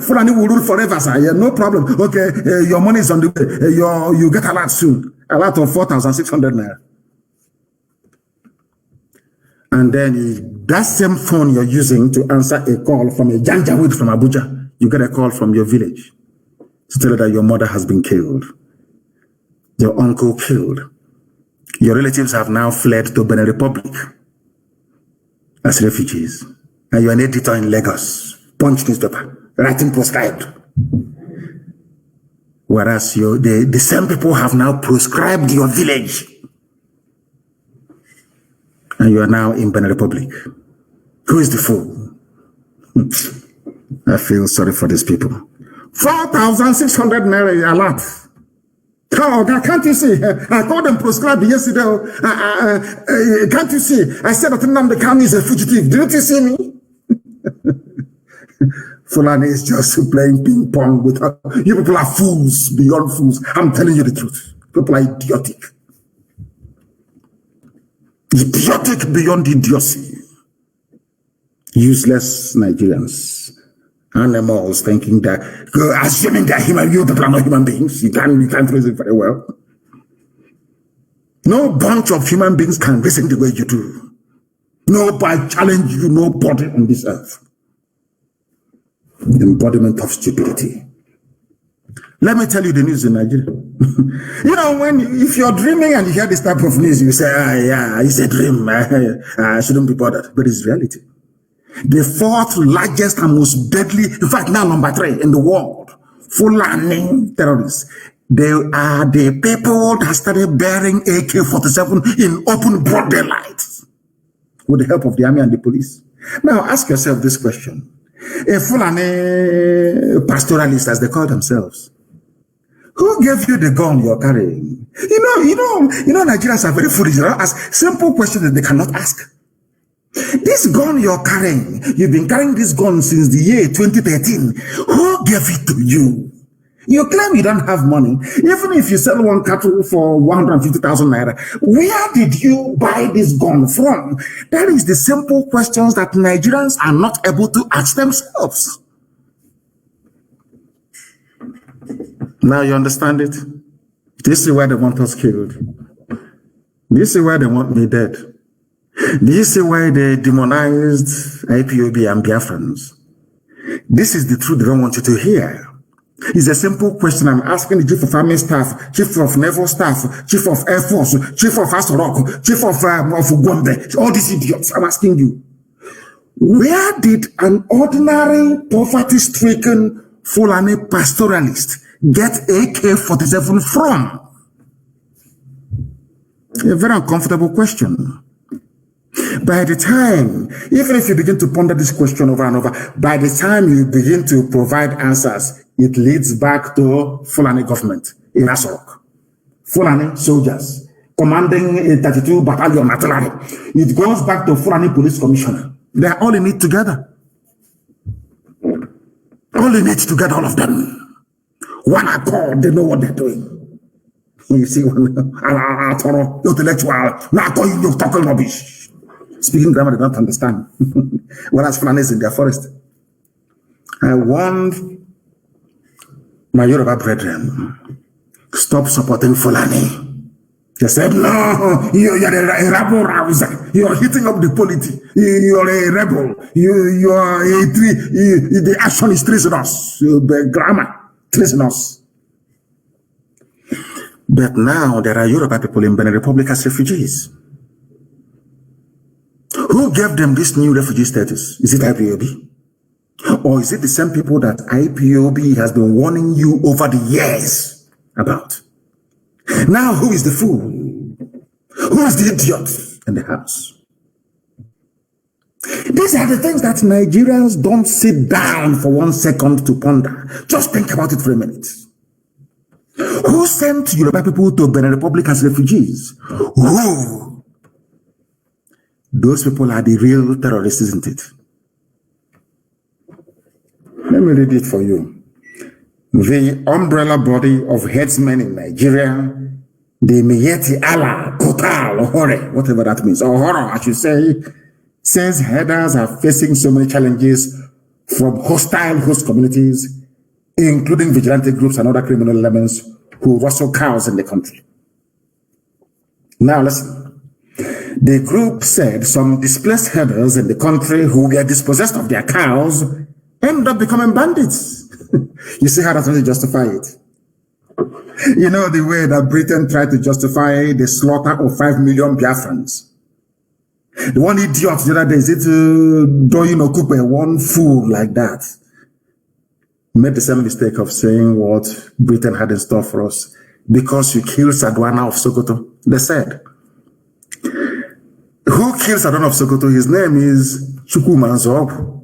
Fulani will rule forever, sir. Yeah, no problem. Okay, your money is on the way. You get a lot soon. A lot of 4,600 naira. And then that same phone you're using to answer a call from a Janjaweed from Abuja, you get a call from your village to tell you that your mother has been killed, your uncle killed. Your relatives have now fled to Benin Republic as refugees. And you're an editor in Lagos, Punch newspaper, writing proscribed. Whereas the same people have now proscribed your village. And you are now in Benin Republic. Who is the fool? I feel sorry for these people. 4,600 naira a lot. Oh, can't you see? I called them proscribed yesterday. Can't you see? I said that Nnamdi Kanu is a fugitive. Didn't you see me? Fulani is just playing ping pong with her. You people are fools, beyond fools. I'm telling you the truth. People are idiotic. idiotic beyond idiocy. Useless Nigerians. Animals thinking that, assuming that you people are not human beings. You can't reason very well. No bunch of human beings can reason the way you do. Nobody challenge you, nobody on this earth. Embodiment of stupidity. Let me tell you the news in Nigeria. You know, if you're dreaming and you hear this type of news, you say, yeah, it's a dream. I shouldn't be bothered. But it's reality. The fourth largest and most deadly, in fact, now number 3 in the world, Fulani terrorists. They are the people that started bearing AK-47 in open broad daylight with the help of the army and the police. Now, ask yourself this question. A Fulani pastoralist, as they call themselves, who gave you the gun you're carrying? You know, Nigerians are very foolish. They ask simple questions that they cannot ask. This gun you're carrying, you've been carrying this gun since the year 2013. Who gave it to you? You claim you don't have money. Even if you sell one cattle for 150,000 naira, where did you buy this gun from? That is the simple questions that Nigerians are not able to ask themselves. Now you understand it? This is why they want us killed. This is why they want me dead. This is why they demonized IPOB and Biafrans. This is the truth they don't want you to hear. It's a simple question I'm asking the Chief of Army Staff, Chief of Naval Staff, Chief of Air Force, Chief of Asorok, Chief of Gombe, all these idiots. I'm asking you, where did an ordinary poverty-stricken Fulani pastoralist get AK-47 from? A very uncomfortable question. By the time, even if you begin to ponder this question over and over, by the time you begin to provide answers, it leads back to Fulani government in Asorok. Fulani soldiers commanding a 32 battalion artillery. It goes back to Fulani police commissioner. They are all in it together. All in it together, all of them. One accord, they know what they're doing. You see, intellectual, not you talking rubbish. Speaking grammar, they don't understand. Whereas Fulani is in their forest. I warned my Yoruba brethren, stop supporting Fulani. They said, no, you're a rebel rouser. You're hitting up the polity. You're a rebel. You're the action is treasonous. The grammar, treasonous. But now there are Yoruba people in Benin Republic as refugees. Who gave them this new refugee status? Is it IPOB? Or is it the same people that IPOB has been warning you over the years about? Now, who is the fool? Who is the idiot in the house? These are the things that Nigerians don't sit down for 1 second to ponder. Just think about it for a minute. Who sent Yoruba people to Benin Republic as refugees? Who? Those people are the real terrorists, isn't it? Let me read it for you. The umbrella body of headsmen in Nigeria, the Miyetti Allah, Kotal, Hore, whatever that means, or horror, I should say, says headers are facing so many challenges from hostile host communities, including vigilante groups and other criminal elements who rustle cows in the country. Now listen. The group said some displaced herders in the country who were dispossessed of their cows ended up becoming bandits. You see how that's going to justify it? You know the way that Britain tried to justify the slaughter of 5 million Biafrans. The one idiot the other day, is it Doyin Okupe, one fool like that, made the same mistake of saying what Britain had in store for us. Because you killed Sadwana of Sokoto. They said, who killed Sadwana of Sokoto? His name is Chukwumanzob.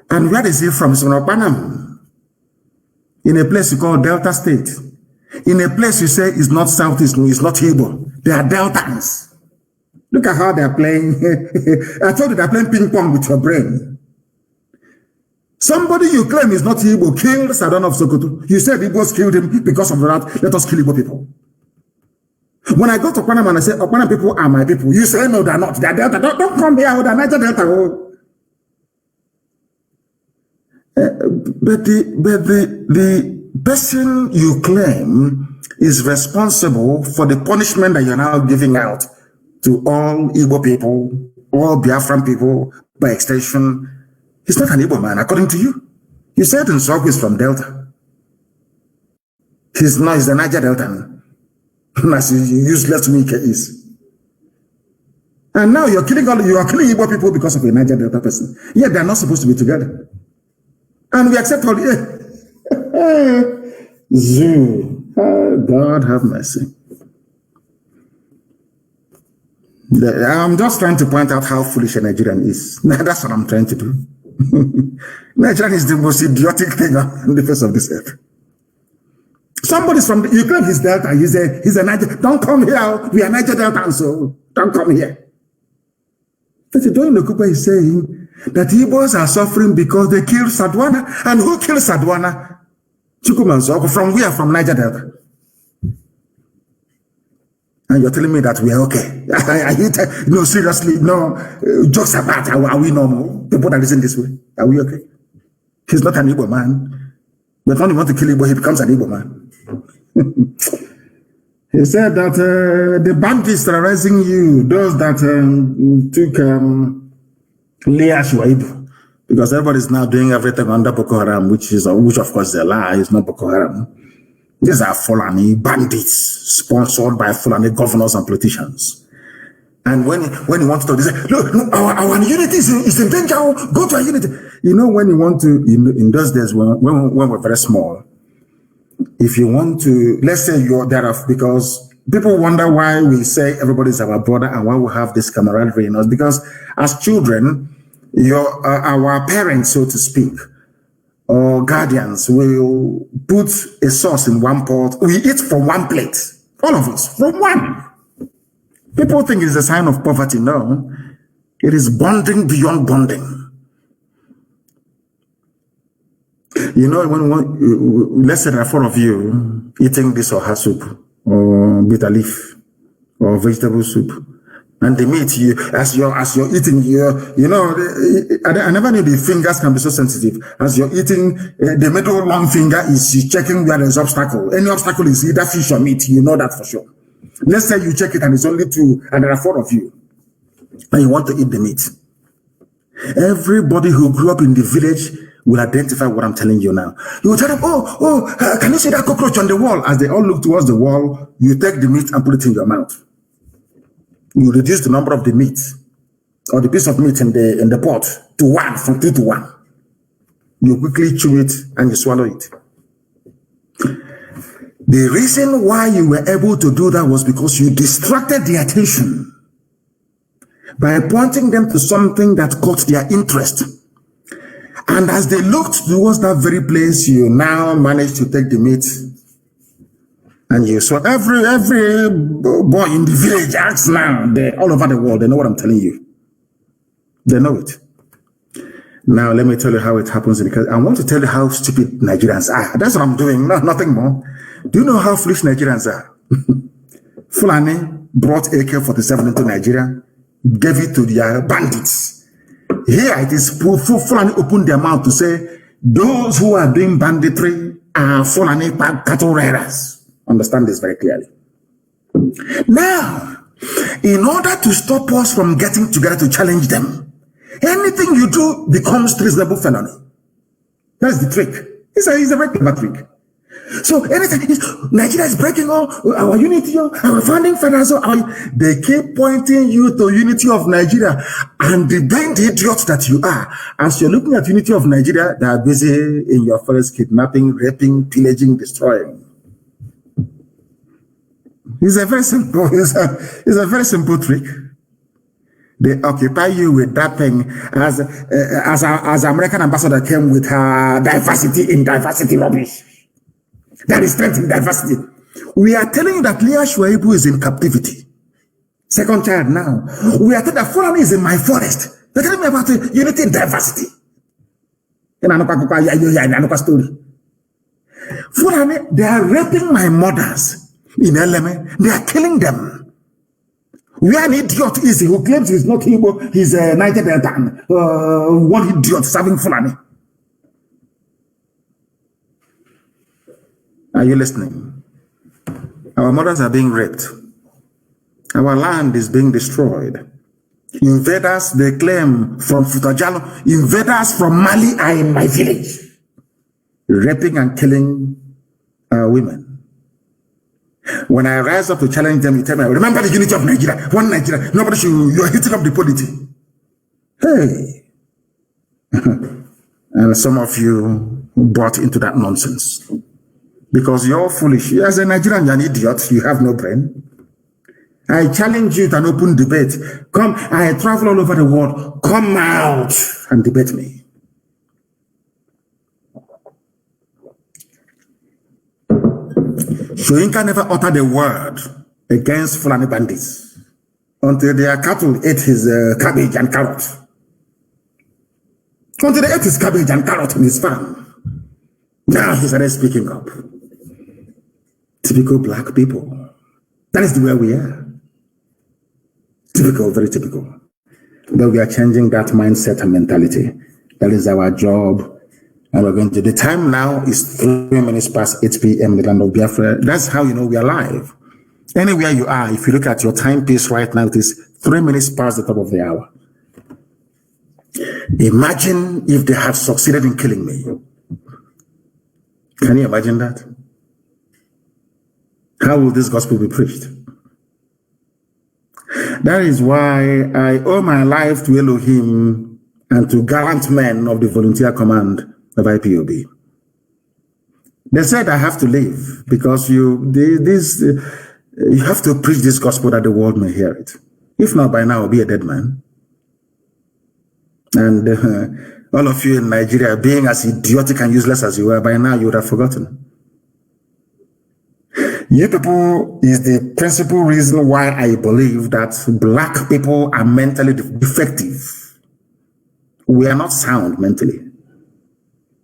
And where is he from? He's from Panam. In a place you call Delta State. In a place you say is not Southeast, no, it's not Igbo. They are Deltans. Look at how they're playing. I told you they're playing ping pong with your brain. Somebody you claim is not Igbo killed Sadwana of Sokoto. You said Igbos killed him because of that. Let us kill Igbo people. When I go to Panama and I say, Okwana people are my people, you say, no, they're not. They're Delta. Don't come here with a Niger Delta. But the person you claim is responsible for the punishment that you're now giving out to all Igbo people, all Biafran people, by extension, he's not an Igbo man, according to you. You said Nsogbu is from Delta. He's not, he's the Niger Delta. As useless Mike is. And now you are killing Igbo people because of a Niger Delta person. Yet they are not supposed to be together. And we accept all Zoo. God have mercy. I'm just trying to point out how foolish a Nigerian is. That's what I'm trying to do. Nigerian is the most idiotic thing on the face of this earth. Somebody's from you claim he's Delta, he's a Niger. Don't come here. We are Niger Delta, so don't come here. But Doyin Okupe is saying that Igbos are suffering because they killed Sadwana. And who killed Sadwana? Chukwumanzoko. From where? From Niger Delta. And you're telling me that we are okay. No, seriously, no. Jokes apart, are we normal? People that listen this way, are we okay? He's not an Igbo man. But when you want to kill Igbo, he becomes an Igbo man. He said that the bandits terrorizing you, those that took Leah Shuaibu, because everybody's now doing everything under Boko Haram, which of course is a lie. It's not Boko Haram. These are Fulani bandits sponsored by Fulani governors and politicians. And when you want to, they say, look, our unity is in danger. Go to our unity. You know, when you want to, in those days when we're very small, if you want to, let's say you're there, because people wonder why we say everybody's our brother and why we have this camaraderie in us. Because as children, our parents, so to speak, or guardians will put a sauce in one pot. We eat from one plate. All of us, from one. People think it's a sign of poverty. No. It is bonding beyond bonding. You know, let's say there are 4 of you eating this or her soup, or bitter leaf, or vegetable soup. And the meat, as you're eating, you know, I never knew the fingers can be so sensitive. As you're eating, the middle long finger is checking where there's obstacle. Any obstacle is either fish or meat. You know that for sure. Let's say you check it and it's only 2, and there are 4 of you, and you want to eat the meat. Everybody who grew up in the village will identify what I'm telling you now. You will tell them, can you see that cockroach on the wall? As they all look towards the wall, you take the meat and put it in your mouth. You reduce the number of the meat or the piece of meat in the pot to 1, from 2 to 1. You quickly chew it and you swallow it. The reason why you were able to do that was because you distracted the attention by pointing them to something that caught their interest. And as they looked towards that very place, you now managed to take the meat. And you saw every boy in the village acts now. All over the world, they know what I'm telling you. They know it. Now, let me tell you how it happens. Because I want to tell you how stupid Nigerians are. That's what I'm doing, nothing more. Do you know how foolish Nigerians are? Fulani brought AK-47 into Nigeria, gave it to their bandits. Here it is, Fulani opened their mouth to say, those who are doing banditry are Fulani cattle raiders. Understand this very clearly. Now, in order to stop us from getting together to challenge them, anything you do becomes treasonable felony. That's the trick. It's a very clever trick. So anything, Nigeria is breaking all our unity, our founding fathers, they keep pointing you to unity of Nigeria, and the blind idiot that you are, as you're looking at unity of Nigeria, they are busy in your forest kidnapping, raping, pillaging, destroying. It's a very simple, it's a very simple trick. They occupy you with that thing as American ambassador came with her diversity in diversity rubbish. That is strength in diversity. We are telling you that Leah Shuaibu is in captivity. Second child now. We are telling that Fulani is in my forest. They're telling me about unity in diversity. In Anoka story. Fulani, they are raping my mothers. in Eleme. They are killing them. Where an idiot is he who claims he's not Igbo, he's a Niger Delta, one idiot serving Fulani. Are you listening? Our mothers are being raped. Our land is being destroyed. Invaders, they claim from Futajalo, invaders from Mali are in my village, raping and killing our women. When I rise up to challenge them, you tell me, remember the unity of Nigeria, one Nigeria, nobody should, you're hitting up the polity. Hey. And some of you bought into that nonsense. Because you're foolish. As a Nigerian, you're an idiot, you have no brain. I challenge you to an open debate. Come, I travel all over the world. Come out and debate me. Shoyinka never uttered a word against Fulani bandits until their cattle ate his cabbage and carrot. Until they ate his cabbage and carrot in his farm. Now he started speaking up. Typical black people. That is the way we are. Typical, very typical. But we are changing that mindset and mentality. That is our job. And we're going to, the time now is 3 minutes past 8 p.m. in the land of Biafra. That's how you know we are live. Anywhere you are, if you look at your timepiece right now, it is 3 minutes past the top of the hour. Imagine if they had succeeded in killing me. Can you imagine that? How will this gospel be preached? That is why I owe my life to Elohim and to gallant men of the volunteer command of IPOB. They said I have to leave because you have to preach this gospel that the world may hear it. If not, by now I'll be a dead man. And all of you in Nigeria, being as idiotic and useless as you are, by now you would have forgotten. You people is the principal reason why I believe that black people are mentally defective. We are not sound mentally.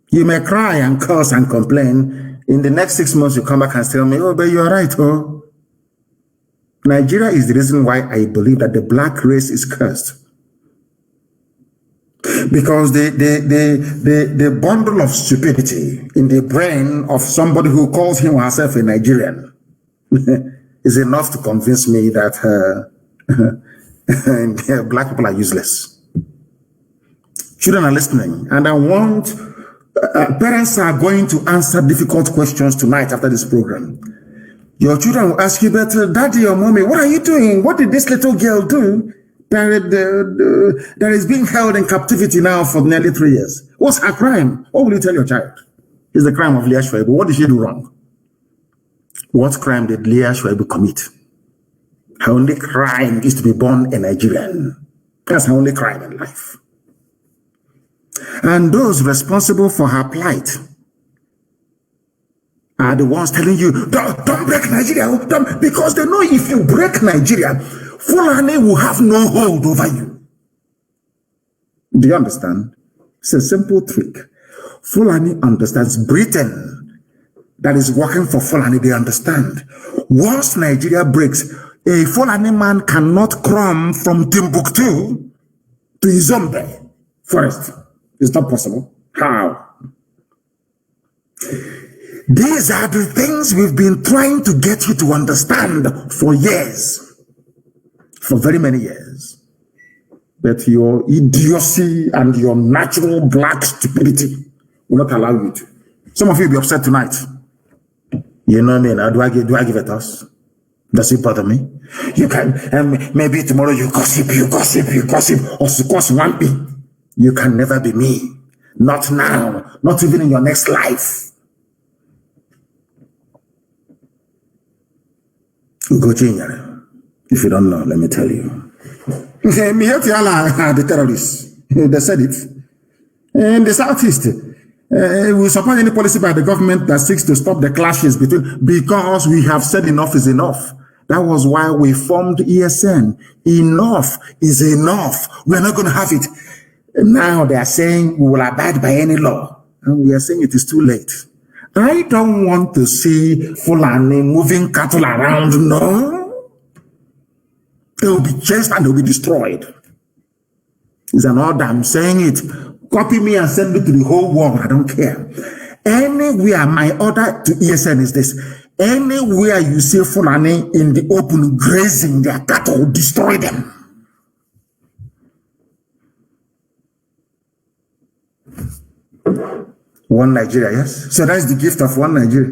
You may cry and curse and complain. In the next 6 months, you come back and tell me, oh, but you're right, oh. Nigeria is the reason why I believe that the black race is cursed. Because the bundle of stupidity in the brain of somebody who calls him or herself a Nigerian is enough to convince me that black people are useless. Children are listening, and I want parents are going to answer difficult questions tonight after this program. Your children will ask you, but daddy or mommy, what are you doing? What did this little girl do that is being held in captivity now for nearly 3 years? What's her crime? What will you tell your child? It's the crime of Leah Shwaibu. What did she do wrong? What crime did Leah Shwaibu commit? Her only crime is to be born a Nigerian. That's her only crime in life. And those responsible for her plight are the ones telling you, don't break Nigeria, because they know if you break Nigeria, Fulani will have no hold over you. Do you understand? It's a simple trick. Fulani understands. Britain, that is working for Fulani, they understand. Once Nigeria breaks, a Fulani man cannot come from Timbuktu to Izombe forest. It's not possible. How? These are the things we've been trying to get you to understand for years. For very many years. But your idiocy and your natural black stupidity will not allow you to. Some of you will be upset tonight. You know me now. Do I give a toss? Does it bother me? You can, maybe tomorrow you gossip, or squash one be. You can never be me. Not now. Not even in your next life. If you don't know, let me tell you. The terrorists. They said it. In the Southeast, we support any policy by the government that seeks to stop the clashes because we have said enough is enough. That was why we formed ESN. Enough is enough. We're not going to have it. Now they are saying we will abide by any law. And we are saying it is too late. I don't want to see Fulani moving cattle around, no. They will be chased and they will be destroyed. It's an order, I'm saying it. Copy me and send it to the whole world, I don't care. Anywhere, my order to ESN is this. Anywhere you see Fulani in the open grazing their cattle, destroy them. One Nigeria, yes? So that's the gift of one Nigeria.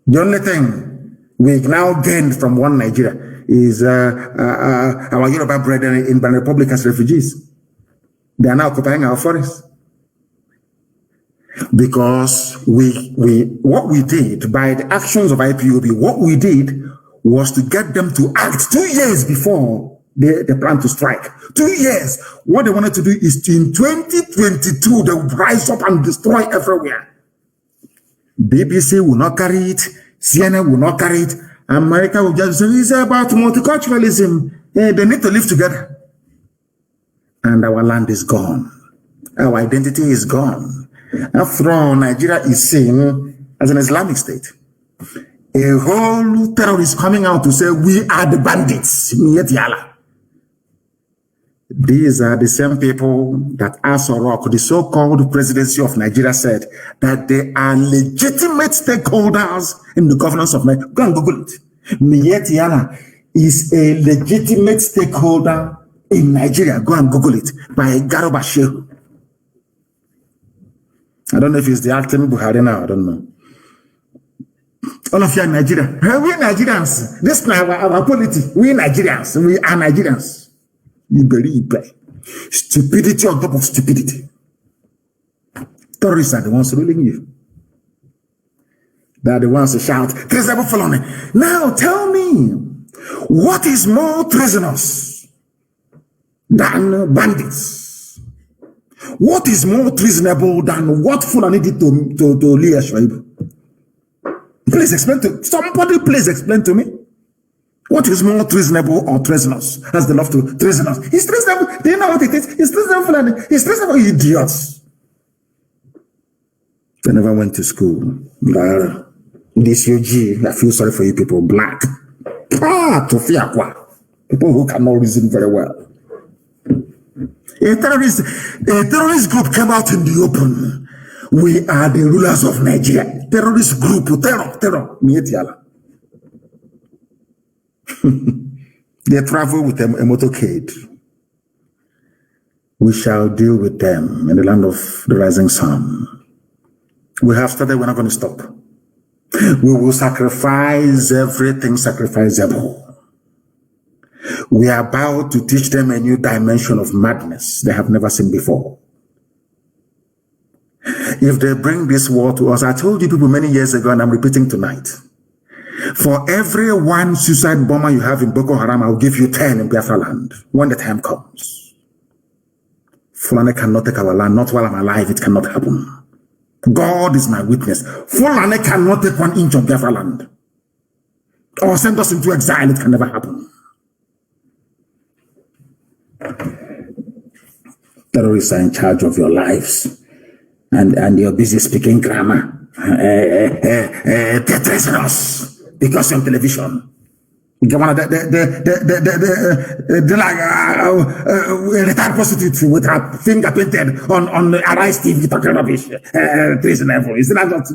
The only thing we now gained from one Nigeria is our Yoruba brethren in Benin Republic as refugees. They are now occupying our forests. Because what we did by the actions of IPOB, what we did was to get them to act 2 years before they plan to strike. 2 years. What they wanted to do is to, in 2022, they would rise up and destroy everywhere. BBC will not carry it. CNN will not carry it. America will just say, it's about multiculturalism. They need to live together. And our land is gone. Our identity is gone. After all, Nigeria is seen as an Islamic state. A whole terrorist coming out to say, we are the bandits. These are the same people that Asorok, the so-called presidency of Nigeria, said that they are legitimate stakeholders in the governance of Nigeria. Go and Google it. Mietiala is a legitimate stakeholder in Nigeria. Go and Google it. By Garuba Shehu. I don't know if it's the acting Buhari now. I don't know. All of you are Nigerian. We Nigerians. This is our polity. We Nigerians. We are Nigerians. Stupidity on top of stupidity. Terrorists are the ones ruling you. They are the ones who shout, treasonable felony. Now tell me, what is more treasonous than bandits? What is more treasonable than what Fulani did to Leah Shoaib? Please explain to somebody. Please explain to me. What is more treasonable or treasonous? As they love to treasonous. It's treasonable. Do you know what it is? It's treasonable, Fulani. It's treasonable, idiots. They never went to school. This UG, I feel sorry for you people. Black. People who cannot reason very well. A terrorist group came out in the open. We are the rulers of Nigeria. Terrorist group, terror. They travel with a motorcade. We shall deal with them in the land of the rising sun. We have started, we're not going to stop. We will sacrifice everything sacrificable. We are about to teach them a new dimension of madness they have never seen before. If they bring this war to us, I told you people many years ago, and I'm repeating tonight, for every one suicide bomber you have in Boko Haram, I'll give you 10 in Biafra land when the time comes. Fulani cannot take our land, not while I'm alive, it cannot happen. God is my witness. Fulani cannot take 1 inch of Biafra land or send us into exile, it can never happen. Terrorists are in charge of your lives, and you're busy speaking grammar. Treasonous. Because on television, the like a retired prostitute with her finger painted on Arise TV talking rubbish. Treasonable. Is that not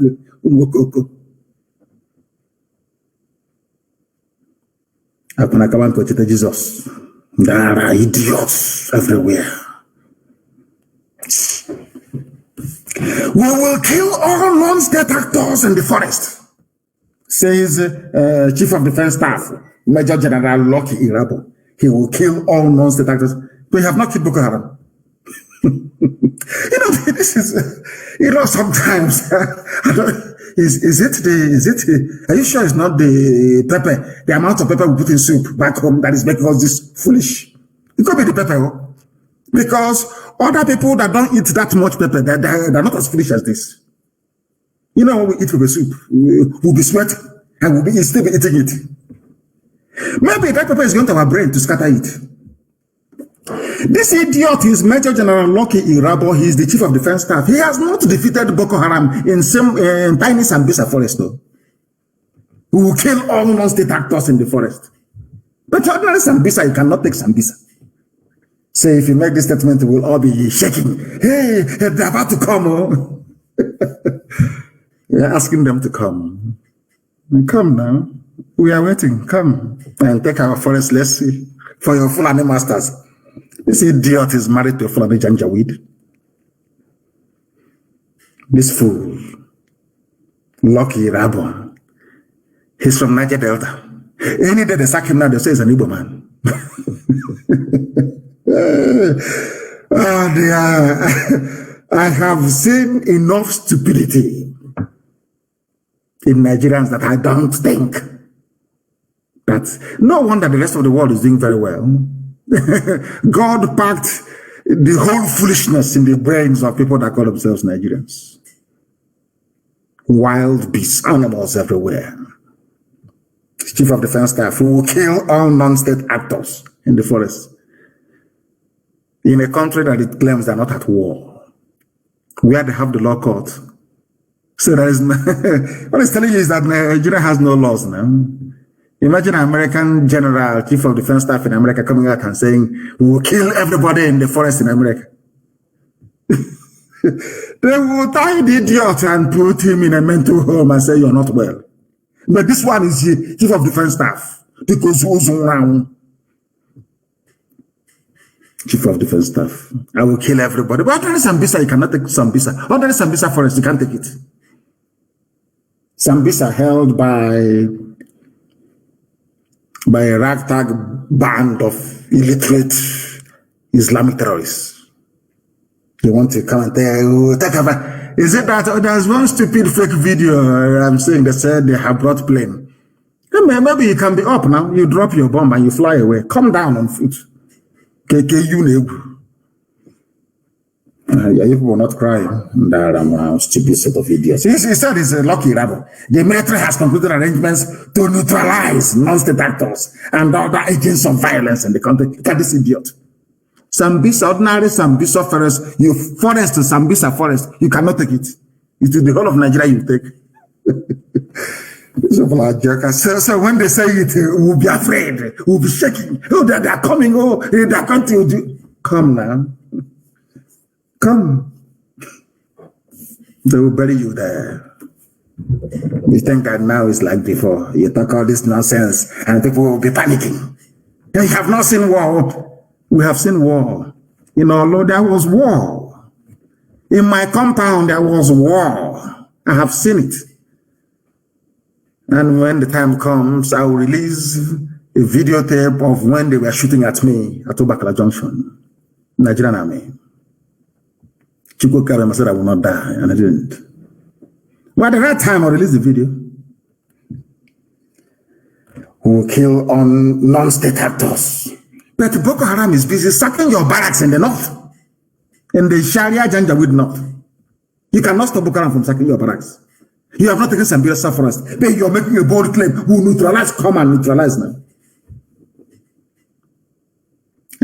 Upon a command to Jesus, there are idiots everywhere. We will kill all non-state actors in the forest, says Chief of Defense Staff, Major General Lucky Irabo. He will kill all non-state actors. We have not killed Boko Haram. This is, sometimes, are you sure it's not the pepper, the amount of pepper we put in soup back home that is making us this foolish? It could be the pepper, because other people that don't eat that much pepper, they're not as foolish as this. When we eat pepper soup, we'll be sweating and we'll still be eating it. Maybe that pepper is going to our brain to scatter it. This idiot is Major General Lucky Irabo. He is the Chief of Defense Staff. He has not defeated Boko Haram in tiny Sambisa forest, though. We will kill all non-state actors in the forest. But ordinary Sambisa, you cannot take Sambisa. So if you make this statement, we'll all be shaking. Hey, they're about to come. Oh. We're asking them to come. Come now. We are waiting. Come and take our forest. Let's see. For your Fulani masters. This idiot is married to a Fulani Janjaweed. This fool, Lucky Rabo, he's from Niger Delta. Any day they sack him now, they say he's an Igbo man. I have seen enough stupidity in Nigerians that I don't think that no wonder the rest of the world is doing very well. God packed the whole foolishness in the brains of people that call themselves Nigerians. Wild beasts, animals everywhere. Chief of Defense Staff who will kill all non-state actors in the forest. In a country that it claims they're not at war, where they have the law court. So there is no, what it's telling you is that Nigeria has no laws now. Imagine an American general, Chief of Defense Staff in America coming out and saying, we will kill everybody in the forest in America. They will tie the idiot and put him in a mental home and say, you're not well. But this one is the Chief of Defense Staff. Because who's around? Chief of Defense Staff. I will kill everybody. But ordinary Sambisa, you cannot take Sambisa. Ordinary Sambisa forest, you can't take it. Sambisa held by a ragtag band of illiterate Islamic terrorists. They want to come and take over. Is it that there's one stupid fake video I'm saying they said they have brought plane? Maybe you can be up now. You drop your bomb and you fly away. Come down on foot. You people will not cry. Stupid set of idiots. He said it's a lucky rabble. The military has concluded arrangements to neutralize non-state actors and other agents of violence in the country. Look at this idiot. Sambisa, ordinary Sambisa forest, you forest to Sambisa forest, you cannot take it. It is the whole of Nigeria you take. These people are jokers. So when they say it, we'll be afraid, we'll be shaking. Oh, they're coming, oh, they're going to do. Come now. Come. They will bury you there. You think that now is like before. You talk all this nonsense and people will be panicking. You have not seen war. We have seen war. In Olo, there was war. In my compound, there was war. I have seen it. And when the time comes, I will release a videotape of when they were shooting at me at Obakala Junction, Nigerian Army. Chukwu Karama said I will not die, and I didn't. But at the right time, I released the video. We will kill on non-state actors. But Boko Haram is busy sacking your barracks in the north, in the Sharia Janjaweed north. You cannot stop Boko Haram from sacking your barracks. You have not taken Sambisa forest. But you are making a bold claim. We will neutralize, come and neutralize now.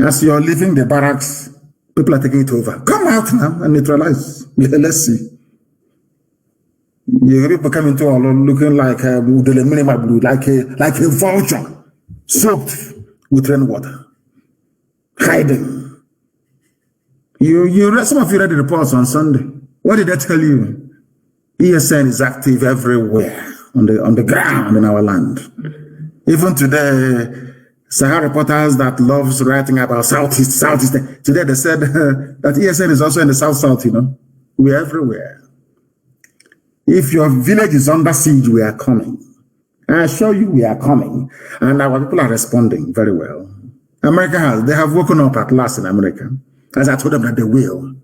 As you are leaving the barracks, people are taking it over. Come out now and neutralize. Let's see. You people come into all looking like a vulture soaked with rainwater. Hiding. Some of you read the reports on Sunday. What did I tell you? ESN is active everywhere on the ground in our land. Even today, Sahara reporters that loves writing about Southeast. Today they said that ESN is also in the South, you know. We're everywhere. If your village is under siege, we are coming. I assure you we are coming. And our people are responding very well. They have woken up at last in America. As I told them that they will.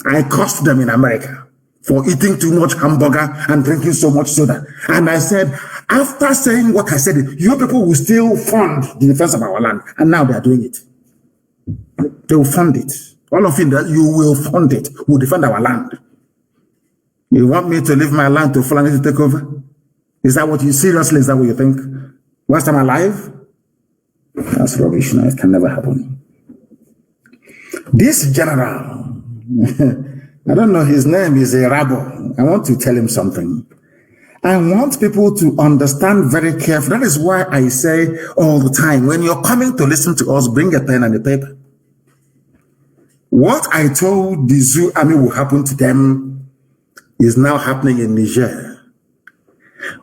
I cursed them in America for eating too much hamburger and drinking so much soda. And I said, after saying what I said, you people will still fund the defense of our land. And now they are doing it. They will fund it. All of you, you will fund it. We'll defend our land. You want me to leave my land to Fulani to take over? Is that what you, seriously, is that what you think? Whilst I'm alive? That's rubbish. No, it can never happen. This general, I don't know, his name is a rabble. I want to tell him something. I want people to understand very carefully. That is why I say all the time, when you're coming to listen to us, bring a pen and a paper. What I told the Zoo army will happen to them is now happening in Niger.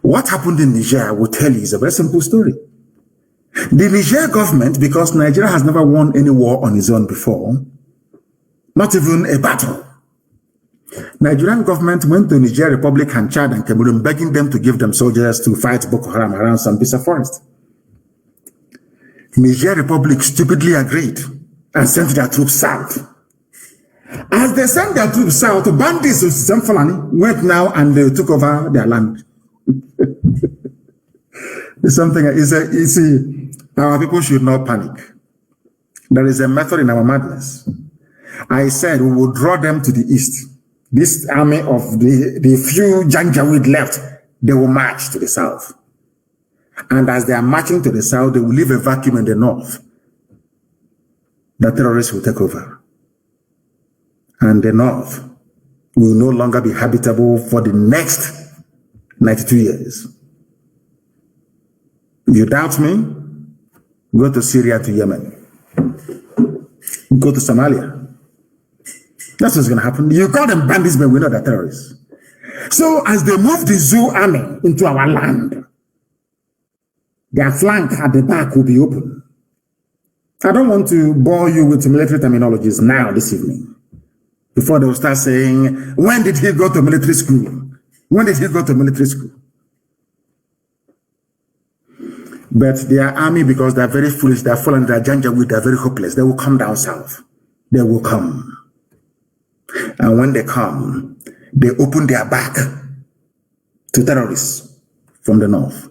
What happened in Niger, I will tell you, is a very simple story. The Niger government, because Nigeria has never won any war on its own before, not even a battle. Nigerian government went to Niger Republic and Chad and Cameroon begging them to give them soldiers to fight Boko Haram around Sambisa forest. Niger Republic stupidly agreed and sent their troops south. As they sent their troops south, bandits of Zamfalani went now and they took over their land. It's something, our people should not panic. There is a method in our madness. I said we will draw them to the east. This army of the few Janjaweed left, they will march to the south. And as they are marching to the south, they will leave a vacuum in the north. The terrorists will take over. And the north will no longer be habitable for the next 92 years. If you doubt me, go to Syria, to Yemen. Go to Somalia. That's what's going to happen. You call them bandits, but we know they're terrorists. So as they move the Zoo army into our land, their flank at the back will be open. I don't want to bore you with military terminologies now this evening. Before they will start saying, when did he go to military school? When did he go to military school? But their army, because they're very foolish, they're fallen, they're Janjaweed, they're very hopeless, they will come down south. They will come. And when they come, they open their back to terrorists from the north.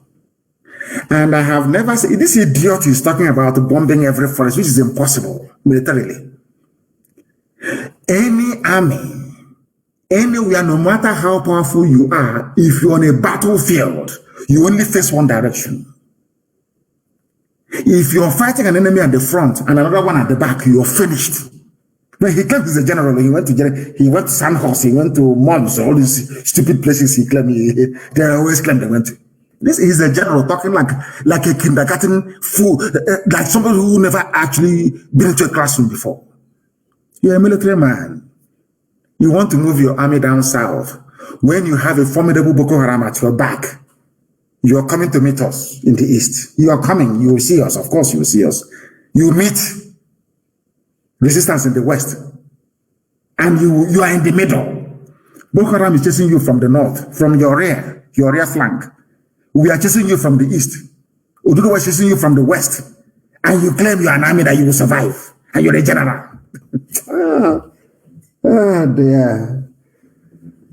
And I have never seen, this idiot is talking about bombing every forest, which is impossible militarily. Any army, anywhere, no matter how powerful you are, if you're on a battlefield, you only face one direction. If you're fighting an enemy at the front and another one at the back, you're finished. But he claims he's a general. He went to Sandhurst, he went to Moms, all these stupid places he claimed. They always claim they went to. This is a general talking like a kindergarten fool, like somebody who never actually been into a classroom before. You're a military man. You want to move your army down south. When you have a formidable Boko Haram at your back, you are coming to meet us in the east. You are coming. You will see us. Of course, you will see us. You will meet resistance in the west. And you are in the middle. Boko Haram is chasing you from the north, from your rear flank. We are chasing you from the east. Ududu was chasing you from the west. And you claim you are an army that you will survive. And you're a general. Dear.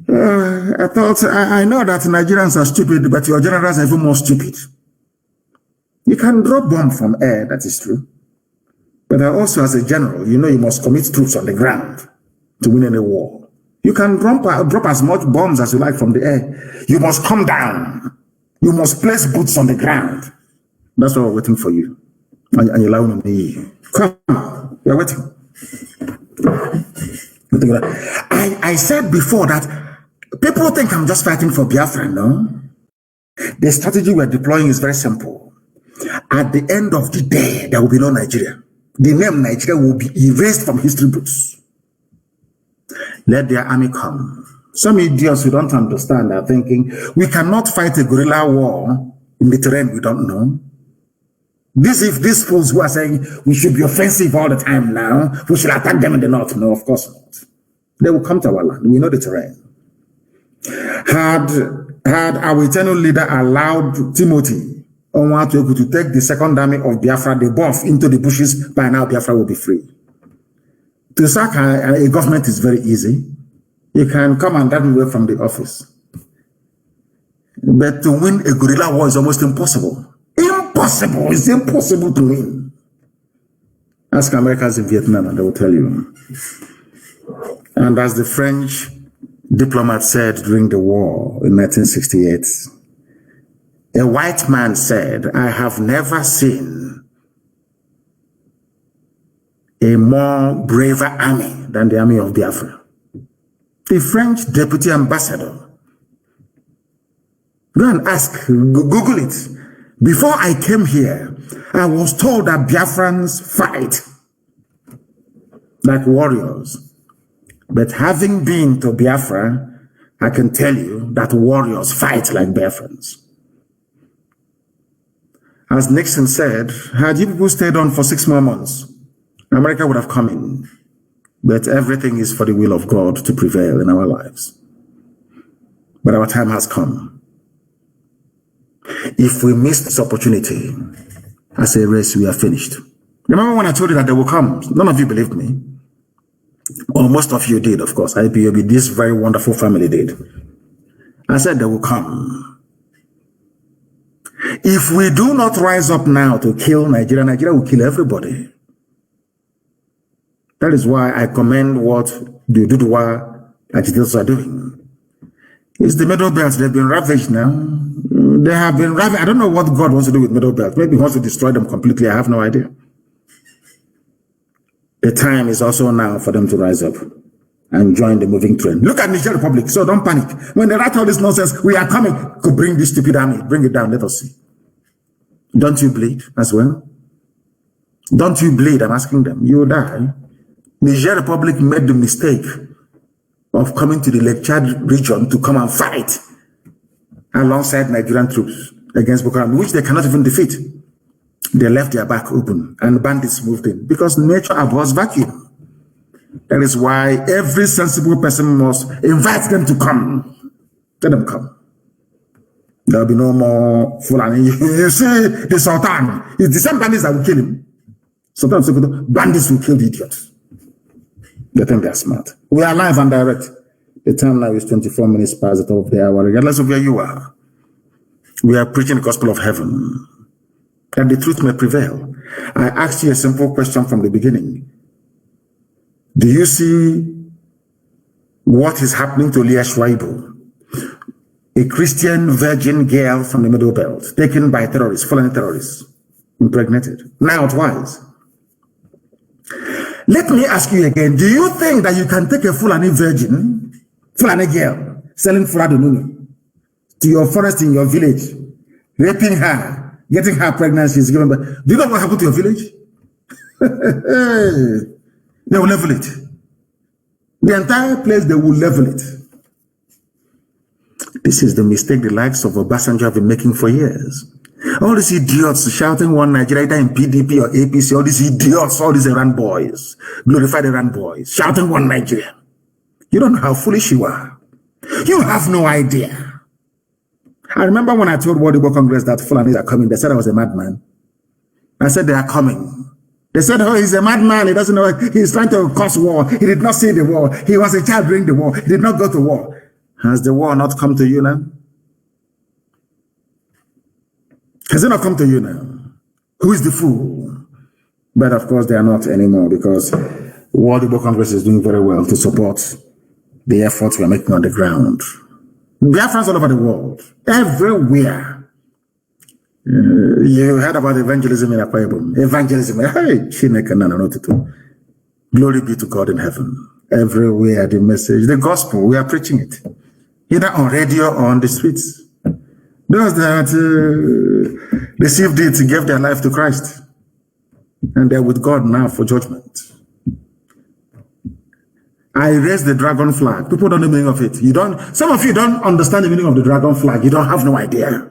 I know that Nigerians are stupid, but your generals are even more stupid. You can drop bomb from air, that is true. But also as a general, you know you must commit troops on the ground to win any war. You can drop as much bombs as you like from the air. You must come down. You must place boots on the ground. That's what we're waiting for you. And you're allowing me. Come, we're waiting. I said before that people think I'm just fighting for Biafra, no? The strategy we're deploying is very simple. At the end of the day, there will be no Nigeria. The name Nigeria will be erased from history books. Let their army come. Some idiots who don't understand are thinking, we cannot fight a guerrilla war in the terrain we don't know. If these fools who are saying we should be offensive all the time now, we should attack them in the north. No, of course not. They will come to our land. We know the terrain. Had our eternal leader allowed Timothy Onwatuegu to take the second army of Biafra, the buff, into the bushes, by now Biafra will be free. To sack a government is very easy. You can come and drive away from the office. But to win a guerrilla war is almost impossible. Impossible! It's impossible to win. Ask Americans in Vietnam and they will tell you. And as the French diplomat said during the war in 1968, a white man said, I have never seen a more braver army than the army of Biafra. The French deputy ambassador. Go and ask, Google it. Before I came here, I was told that Biafrans fight like warriors. But having been to Biafra, I can tell you that warriors fight like Biafrans. As Nixon said, had you people stayed on for 6 more months, America would have come in. But everything is for the will of God to prevail in our lives. But our time has come. If we miss this opportunity, as a race, we are finished. Remember when I told you that they will come? None of you believed me. Or most of you did, of course. IPOB, this very wonderful family did. I said they will come. If we do not rise up now to kill Nigeria, Nigeria will kill everybody. That is why I commend what the Duduwa agitators are doing. It's the Middle Belt. They've been ravaged now. They have been ravaged. I don't know what God wants to do with Middle Belt. Maybe he wants to destroy them completely. I have no idea. The time is also now for them to rise up and join the moving train. Look at Niger Republic, so don't panic. When they write all this nonsense, we are coming to bring this stupid army. Bring it down, let us see. Don't you bleed as well? Don't you bleed? I'm asking them. You will die. Niger Republic made the mistake of coming to the Lake Chad region to come and fight alongside Nigerian troops against Boko Haram, which they cannot even defeat. They left their back open and bandits moved in because nature abhors vacuum. That is why every sensible person must invite them to come. Let them come. There will be no more Fulani. You see, the Sultan, it's the same bandits that will kill him. Sultan, bandits will kill the idiots. They think they're smart. We are live and direct. The time now is 24 minutes past the top of the hour, regardless of where you are. We are preaching the gospel of heaven, that the truth may prevail. I asked you a simple question from the beginning. Do you see what is happening to Leah Schwaibo, a Christian virgin girl from the Middle Belt, taken by terrorists, Fulani terrorists, impregnated, now twice? Let me ask you again, do you think that you can take a Fulani virgin, Fulani girl, selling Fuladununu to your forest in your village, raping her, getting her pregnant, she's given birth? Do you know what happened to your village? They will level it. The entire place, they will level it. This is the mistake the likes of Obasanjo have been making for years. All these idiots shouting one Nigeria, either in PDP or APC, all these idiots, all these Iran boys, glorified Iran boys, shouting one Nigeria. You don't know how foolish you are. You have no idea. I remember when I told World Igbo Congress that Fulanis are coming, they said I was a madman. I said they are coming. They said, oh, he's a madman. He doesn't know. He's trying to cause war. He did not see the war. He was a child during the war. He did not go to war. Has the war not come to you now? Has it not come to you now? Who is the fool? But of course, they are not anymore because World Igbo Congress is doing very well to support the efforts we are making on the ground. Biafrans all over the world, everywhere. You heard about evangelism in Akwa Ibom. Evangelism. Hey, glory be to God in heaven. Everywhere the message, the gospel, we are preaching it. Either on radio or on the streets. Those that received it gave their life to Christ. And they're with God now for judgment. I raised the dragon flag. People don't know the meaning of it. Some of you don't understand the meaning of the dragon flag. You don't have no idea.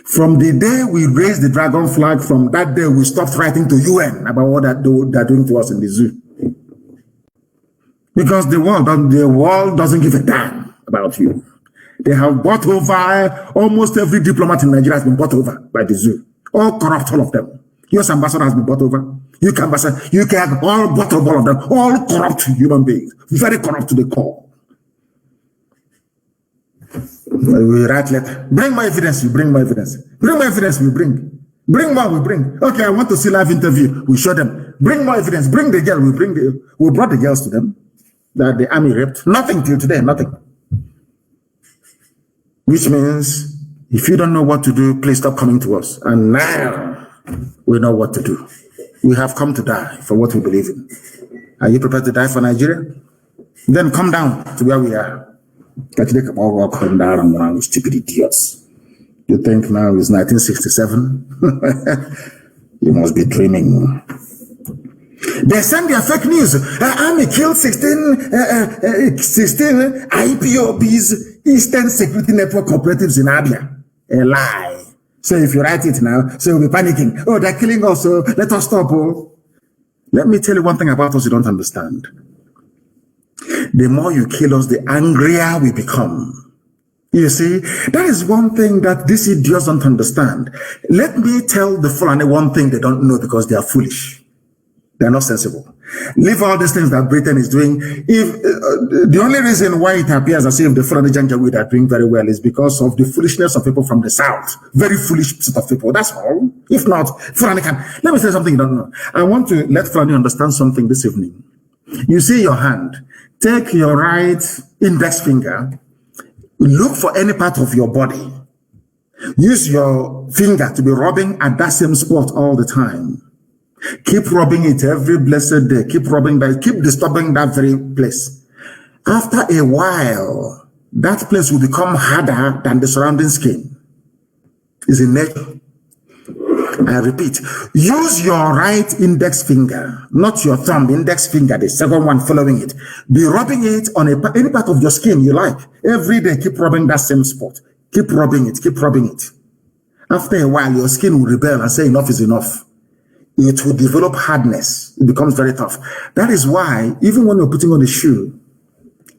From the day we raised the dragon flag, from that day we stopped writing to UN about what they're doing to us in the zoo. Because the world doesn't give a damn about you. They have bought over, almost every diplomat in Nigeria has been bought over by the zoo. All corrupt, all of them. US ambassador has been bought over. UK ambassador, UK, all bought over, all of them. All corrupt human beings. Very corrupt to the core. We write letter. Bring my evidence, you bring my evidence. Bring my evidence, we bring. Bring more, we bring. Okay, I want to see live interview. We show them. Bring more evidence. Bring the girl. We brought the girls to them that the army raped. Nothing till today, nothing. Which means, if you don't know what to do, please stop coming to us. And now, we know what to do. We have come to die for what we believe in. Are you prepared to die for Nigeria? Then come down to where we are. Come down around stupid idiots. You think now it's 1967? You must be dreaming. They send their fake news. Army killed 16 IPOBs, Eastern Security Network Cooperatives in Abia. A lie. So if you write it now, so you'll be panicking. Oh, they're killing us, so let us stop. Oh. Let me tell you one thing about us you don't understand. The more you kill us, the angrier we become. You see, that is one thing that these idiots don't understand. Let me tell the Fulani one thing they don't know because they are foolish. They are not sensible. Leave all these things that Britain is doing. If the only reason why it appears as if the Fulani Janjaweed are doing very well is because of the foolishness of people from the south. Very foolish set of people. That's all. If not, Fulani can. Let me say something you don't know. I want to let Fulani understand something this evening. You see your hand. Take your right index finger. Look for any part of your body. Use your finger to be rubbing at that same spot all the time. Keep rubbing it every blessed day. Keep rubbing that. Keep disturbing that very place. After a while, that place will become harder than the surrounding skin. It's in nature. I repeat, use your right index finger, not your thumb, index finger, the second one following it. Be rubbing it on any part of your skin you like. Every day, keep rubbing that same spot. Keep rubbing it, keep rubbing it. After a while, your skin will rebel and say enough is enough. It will develop hardness. It becomes very tough. That is why, even when you're putting on a shoe,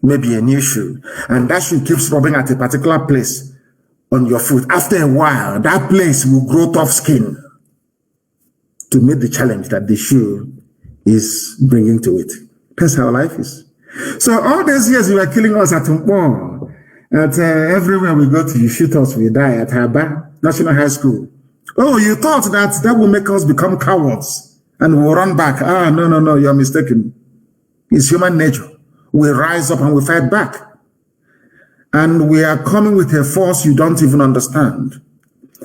maybe a new shoe, and that shoe keeps rubbing at a particular place on your foot, after a while, that place will grow tough skin to meet the challenge that the shoe is bringing to it. That's how life is. So all these years you were killing us at Umpo, at everywhere we go to, you shoot us, we die at Haba National High School. Oh, you thought that will make us become cowards and we'll run back. Ah, no, you're mistaken. It's human nature. We rise up and we fight back. And we are coming with a force you don't even understand.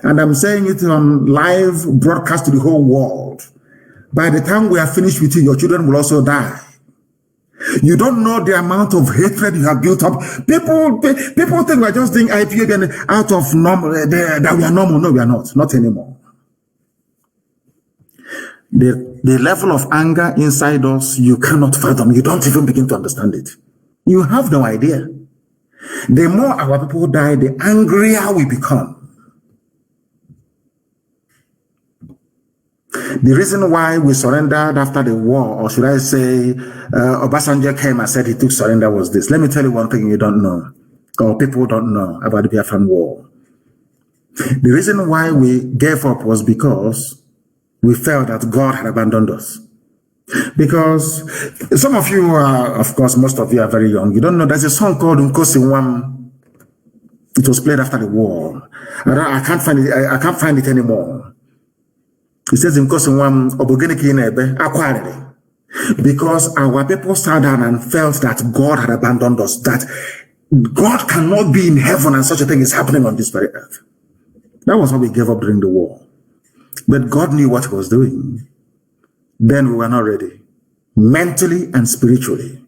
And I'm saying it on live broadcast to the whole world. By the time we are finished with you, your children will also die. You don't know the amount of hatred you have built up. People think we're just doing IPA and out of normal, that we are normal. No, we are not. Not anymore. The level of anger inside us, you cannot fathom. You don't even begin to understand it. You have no idea. The more our people die, the angrier we become. The reason why we surrendered after the war, or should I say, Obasanjo came and said he took surrender was this. Let me tell you one thing you don't know, or people don't know about the Biafran war. The reason why we gave up was because we felt that God had abandoned us. Because some of you are, of course, most of you are very young. You don't know, there's a song called Nkosi Nwam. It was played after the war. I can't find it. I can't find it anymore. It says because our people sat down and felt that God had abandoned us, that God cannot be in heaven and such a thing is happening on this very earth. That was why we gave up during the war. But God knew what he was doing. Then we were not ready. Mentally and spiritually.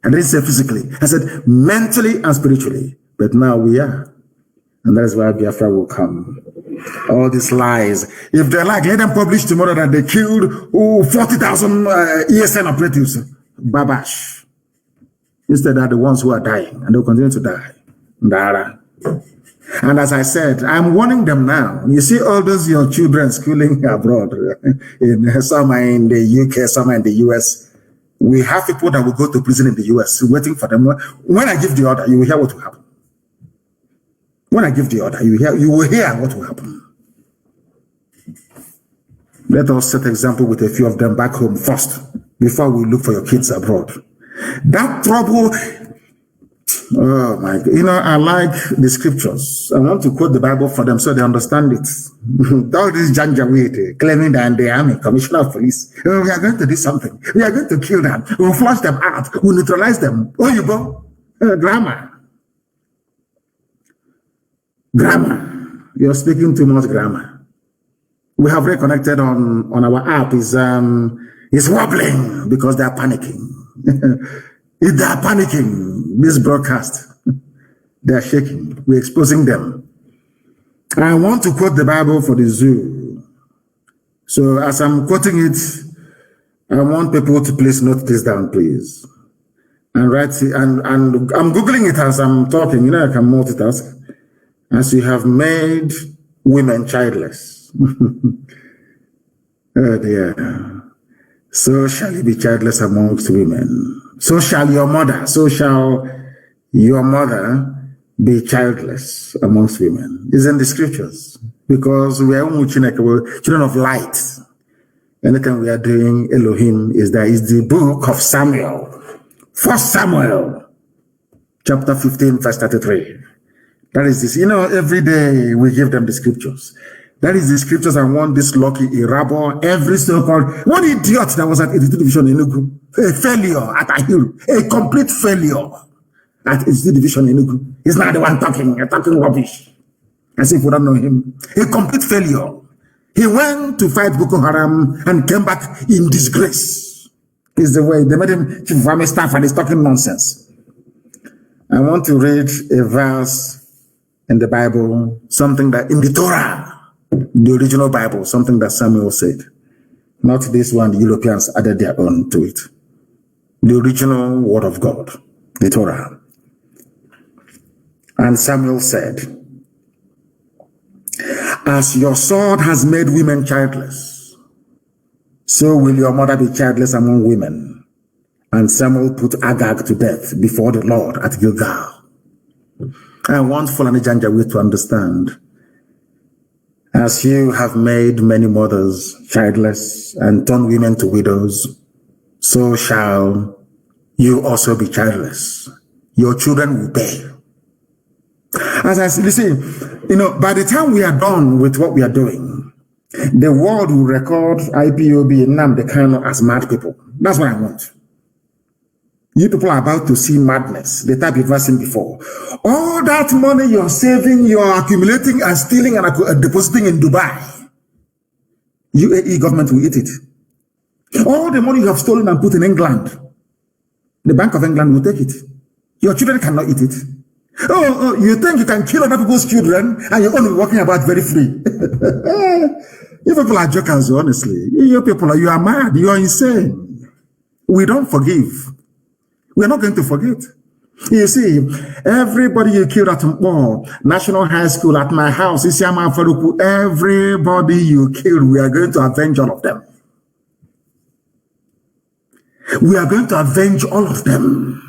I didn't say physically. I said mentally and spiritually. But now we are. And that is why Biafra will come. All these lies. If they like, let them publish tomorrow that they killed 40,000 ESN operatives. Babash. Instead, they're the ones who are dying, and they'll continue to die. Ndara. And as I said, I'm warning them now. You see all those your children schooling abroad, some are in the UK, some are in the US. We have people that will go to prison in the US waiting for them. When I give the order, you will hear what will happen. When I give the order, you will hear what will happen. Let us set example with a few of them back home first, before we look for your kids abroad. That trouble, oh my God. You know, I like the scriptures. I want to quote the Bible for them so they understand it. All this Janjaweed claiming that they are a commissioner of police. Oh, we are going to do something. We are going to kill them. We'll flush them out. We'll neutralize them. Oh, you go. Grammar. Grammar. You're speaking too much grammar. we have reconnected on our app is wobbling because they are panicking. If they are panicking, this broadcast, they are shaking. We're exposing them. I want to quote the Bible for the zoo. So as I'm quoting it, I want people to please note this down, please. And write it, and I'm Googling it as I'm talking. You know, I can multitask. As you have made women childless. Oh dear. So shall you be childless amongst women. So shall your mother be childless amongst women. It's in the scriptures. Because we are children of light. Anything we are doing, Elohim, is the book of Samuel. 1 Samuel, chapter 15, verse 33. That is this. You know, every day we give them the scriptures. That is the scriptures I want this lucky Irabo, every so-called, one idiot that was at 82 Division in Enugu, a failure at Ahil, a complete failure at 82 Division in Enugu. He's not the one talking rubbish. As if we don't know him. A complete failure. He went to fight Boko Haram and came back in disgrace. Is the way they made him chief of army staff and he's talking nonsense. I want to read a verse in the Bible, something that in the Torah, the original Bible, something that Samuel said. Not this one, the Europeans added their own to it. The original word of God, the Torah. And Samuel said, as your sword has made women childless, so will your mother be childless among women. And Samuel put Agag to death before the Lord at Gilgal. I want Fulani Janjaweed to understand, as you have made many mothers childless and turned women to widows, so shall you also be childless. Your children will pay. As I listen, you know, by the time we are done with what we are doing, the world will record IPOB and Nnamdi Kanu as mad people. That's what I want. You people are about to see madness, the type you've never seen before. All that money you're saving, you're accumulating and stealing and depositing in Dubai, UAE government will eat it. All the money you have stolen and put in England, the Bank of England will take it. Your children cannot eat it. Oh, you think you can kill other people's children and you're only walking about very free? You people are jokers, honestly. You people, you are mad. You are insane. We don't forgive. We're not going to forget. You see, everybody you killed at National High School, at my house, Isiama Faruku, everybody you killed, we are going to avenge all of them. We are going to avenge all of them.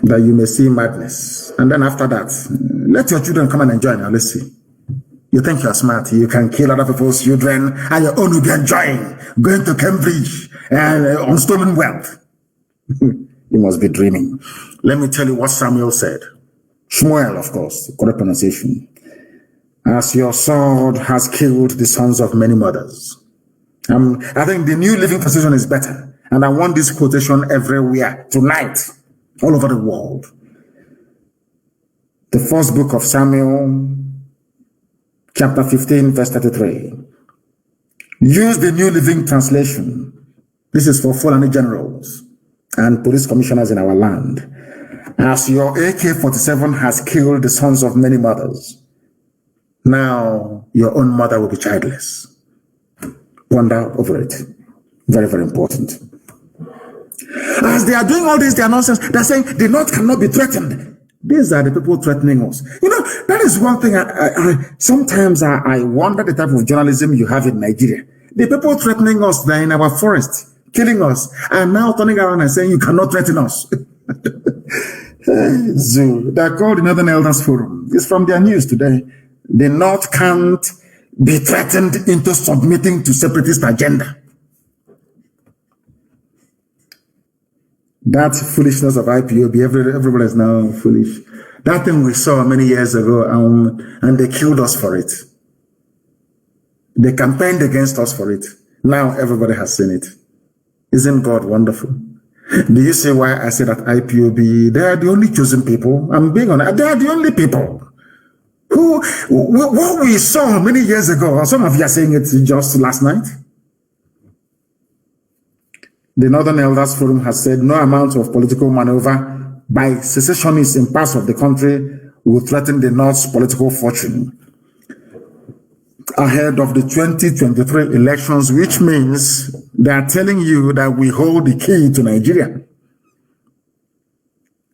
That you may see madness. And then after that, let your children come and enjoy now. Let's see. You think you're smart. You can kill other people's children and your own will be enjoying. Going to Cambridge and on stolen wealth. You must be dreaming. Let me tell you what Samuel said. Shmuel, of course, correct pronunciation. As your sword has killed the sons of many mothers. I think the New Living Translation is better. And I want this quotation everywhere tonight. All over the world. The first book of Samuel, chapter 15, verse 33. Use the New Living Translation. This is for Fulani generals and police commissioners in our land. As your AK-47 has killed the sons of many mothers, now your own mother will be childless. Ponder over it. Very, very important. As they are doing all this, their nonsense, they're saying the North cannot be threatened. These are the people threatening us. You know, that is one thing sometimes I wonder the type of journalism you have in Nigeria. The people threatening us, they're in our forest, killing us, and now turning around and saying you cannot threaten us. Zoo, they're called the Northern Elders Forum. It's from their news today. The North can't be threatened into submitting to separatist agenda. That foolishness of IPOB, everybody is now foolish. That thing we saw many years ago, and they killed us for it. They campaigned against us for it. Now everybody has seen it. Isn't God wonderful? Do you see why I say that IPOB, they are the only chosen people? I'm being honest, they are the only people. What we saw many years ago, or some of you are saying it just last night. The Northern Elders Forum has said no amount of political maneuver by secessionists in parts of the country will threaten the North's political fortune ahead of the 2023 elections, which means they are telling you that we hold the key to Nigeria.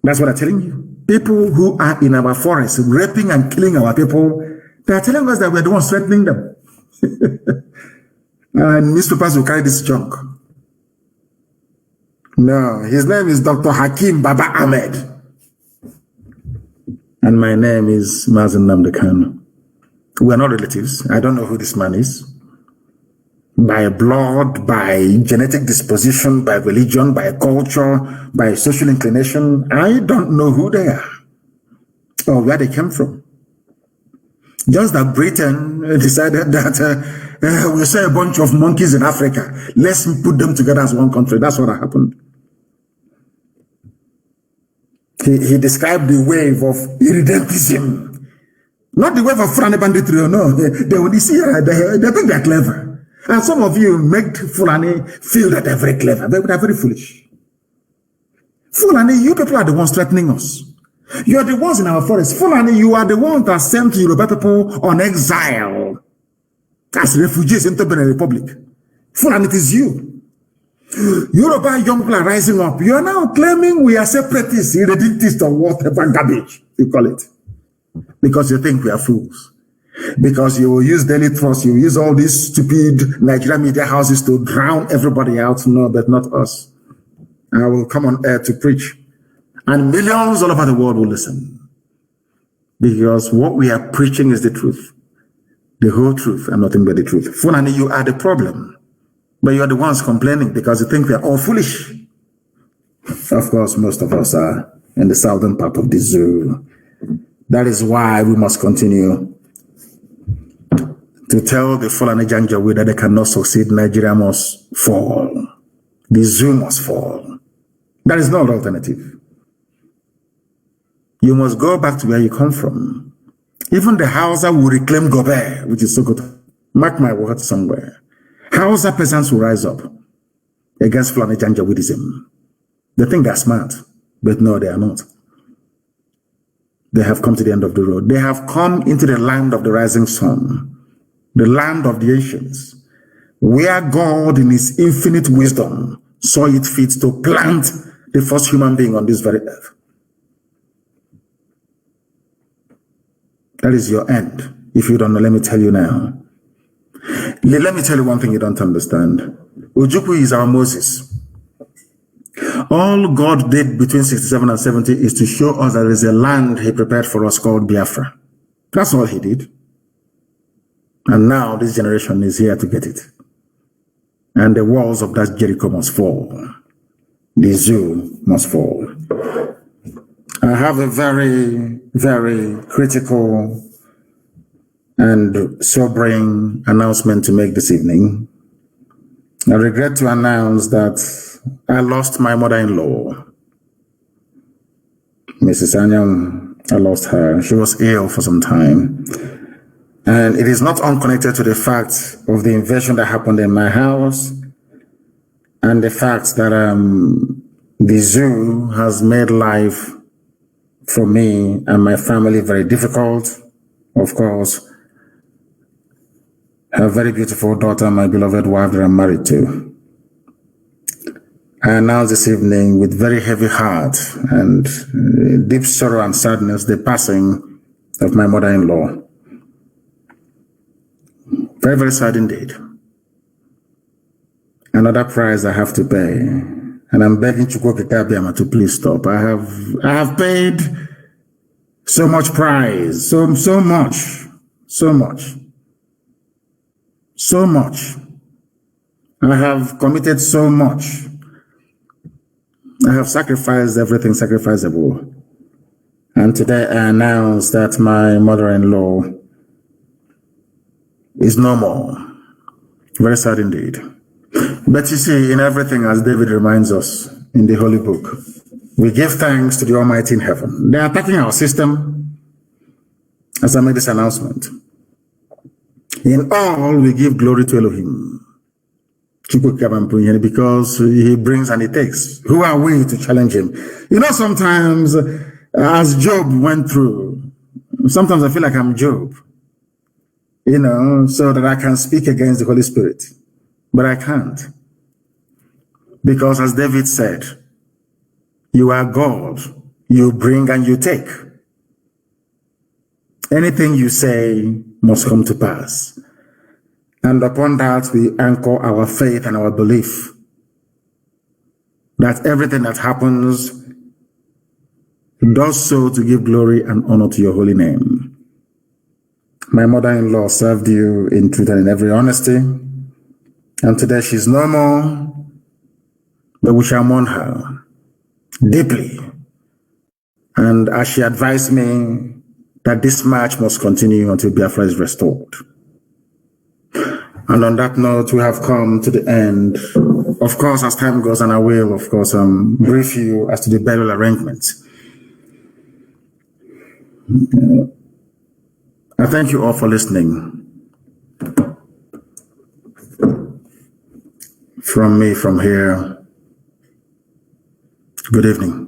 That's what I'm telling you. People who are in our forests raping and killing our people, they are telling us that we're the ones threatening them. And newspapers will carry this junk. No, his name is Dr. Hakim Baba Ahmed. And my name is mazi Nnamdi Kanu. We are not relatives. I don't know who this man is. By blood, by genetic disposition, by religion, by culture, by social inclination, I don't know who they are or where they came from. Just that Britain decided that we saw a bunch of monkeys in Africa. Let's put them together as one country. That's what happened. He described the wave of irredentism. Not the wave of Fulani banditry, no. They think they're clever. And some of you make Fulani feel that they're very clever, but they're very foolish. Fulani, you people are the ones threatening us. You are the ones in our forest. Fulani, you are the ones that sent Yoruba people on exile as refugees into Benin Republic. Fulani, it is you. Yoruba young people are rising up. You are now claiming we are separatists, irredentists, or whatever garbage you call it. Because you think we are fools. Because you will use Daily Trust, you will use all these stupid Nigerian media houses to drown everybody out. No, but not us. I will come on air to preach. And millions all over the world will listen. Because what we are preaching is the truth. The whole truth and nothing but the truth. Fulani, you are the problem. But you are the ones complaining because you think we are all foolish. Of course, most of us are in the southern part of the zoo. That is why we must continue to tell the Fulani Janjaweed that they cannot succeed. Nigeria must fall. The zoo must fall. That is not an alternative. You must go back to where you come from. Even the Hausa will reclaim Gobe, which is Sokoto. Mark my words somewhere. Hausa peasants will rise up against Fulani Janjaweedism. They think they're smart, but no, they are not. They have come to the end of the road. They have come into the land of the rising sun, the land of the ancients, where God in his infinite wisdom saw it fit to plant the first human being on this very earth. That is your end. If you don't know, let me tell you now. Let me tell you one thing you don't understand. Ojukwu is our Moses. All God did between 67 and 70 is to show us that there is a land he prepared for us called Biafra. That's all he did. And now this generation is here to get it. And the walls of that Jericho must fall. The zoo must fall. I have a very, very critical and sobering announcement to make this evening. I regret to announce that I lost my mother-in-law, Mrs. Anyam. I lost her. She was ill for some time. And it is not unconnected to the fact of the invasion that happened in my house and the fact that the zoo has made life for me and my family very difficult. Of course, her very beautiful daughter, my beloved wife that I'm married to. I announce this evening with very heavy heart and deep sorrow and sadness the passing of my mother-in-law. Very, very sad indeed. Another price I have to pay. And I'm begging Chukwu Abiyama to please stop. I have paid so much price, so much. I have committed so much. I have sacrificed everything sacrificable. And today I announce that my mother-in-law is no more. Very sad indeed. But you see, in everything, as David reminds us in the Holy Book, we give thanks to the Almighty in heaven. They are attacking our system. as I make this announcement. In all, we give glory to Elohim, because he brings and he takes. Who are we to challenge him? Sometimes, as Job went through, sometimes I feel like I'm Job, so that I can speak against the Holy Spirit. But I can't. Because as David said, you are God, you bring and you take. Anything you say must come to pass. And upon that, we anchor our faith and our belief that everything that happens does so to give glory and honor to your holy name. My mother-in-law served you in truth and in every honesty, and today she's no more, but we shall mourn her deeply. And as she advised me that this march must continue until Biafra is restored. And on that note, we have come to the end. Of course, as time goes on, I will, of course, brief you as to the burial arrangements. I thank you all for listening. From me, from here, good evening.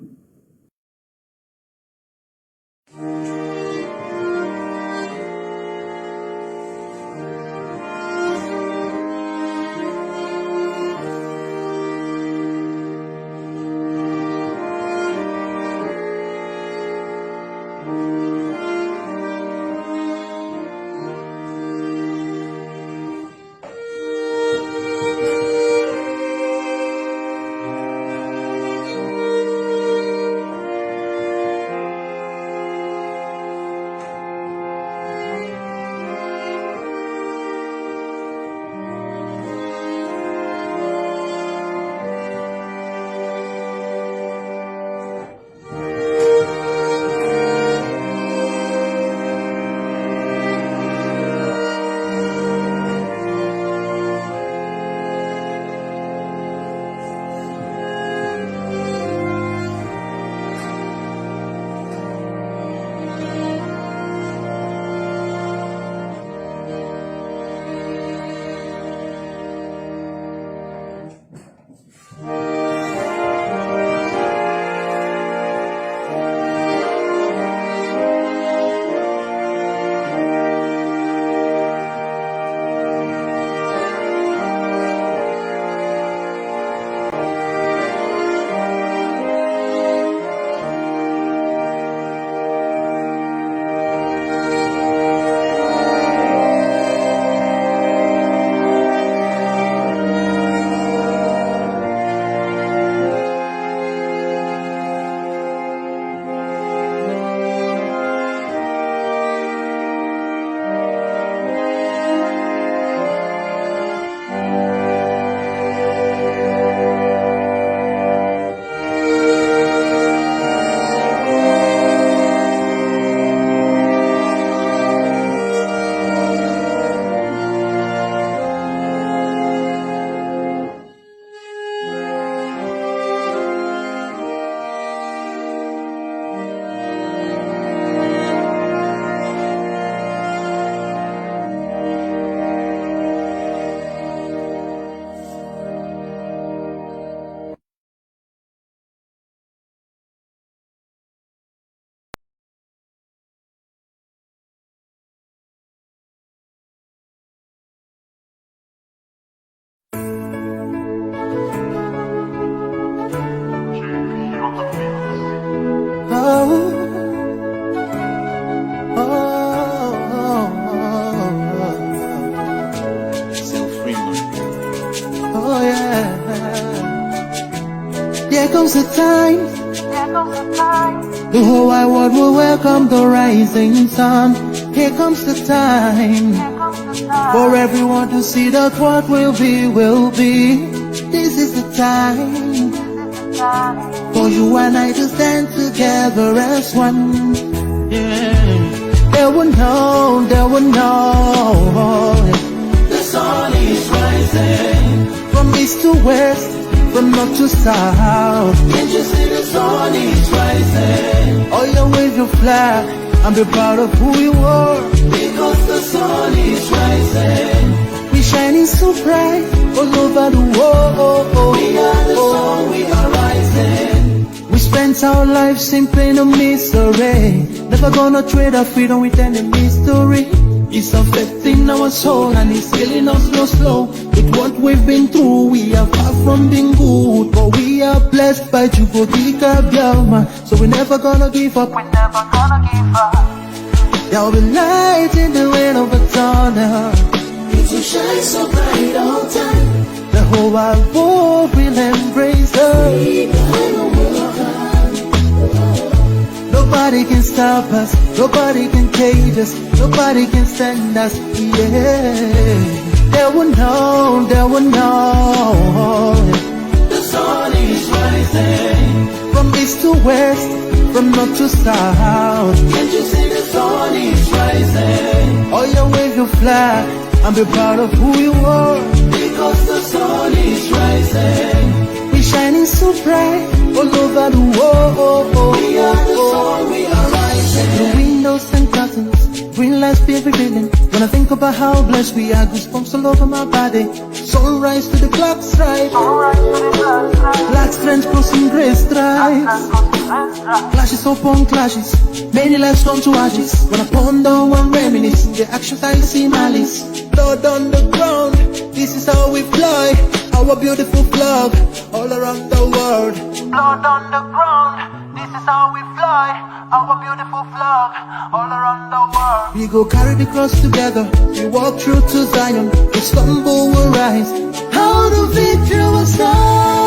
There comes a time, the whole wide world will welcome the rising sun. Here comes the time, for everyone to see that what will be, will be. This is the time, for you and I to stand together as one. Yeah. They will know, they will know. The sun is rising, from east to west, from north to south. Can't you see the sun is rising? Oh, you wave your flag, and be proud of who you are. Because the sun is rising. We shining so bright all over the world. We are the sun, we are rising. We spent our lives in pain and misery. Never gonna trade our freedom with any mystery. It's affecting our soul and it's killing us slow. With what we've been through, we are far from being good, but we are blessed by Chukwuka Biama. So we're never gonna give up. We're never gonna give up. There will be light in the end of a tunnel. It will shine so bright all time. The whole wide world will embrace us. Nobody can stop us, nobody can cage us, nobody can stand us, yeah. They will know, they will know. The sun is rising. From east to west, from north to south. Can't you see the sun is rising? Oh, you wave your flag and be proud of who you are. Because the sun is rising. We shining so bright all over the world. We are the sun, we are rising. The windows and curtains, green lights be revealing. When I think about how blessed we are, goosebumps all over my body. Sunrise to the clock strike, black strength crossing grey stripes. Clashes upon clashes, many lives come to ashes. When I ponder and reminisce, the actions I see malice. Blood on the ground, this is how we fly. Our beautiful flag, all around the world. Blood on the ground, this is how we fly. Our beautiful flag, all around the world. We go carry the cross together, we walk through to Zion. We stumble, we'll rise, how the victory was done.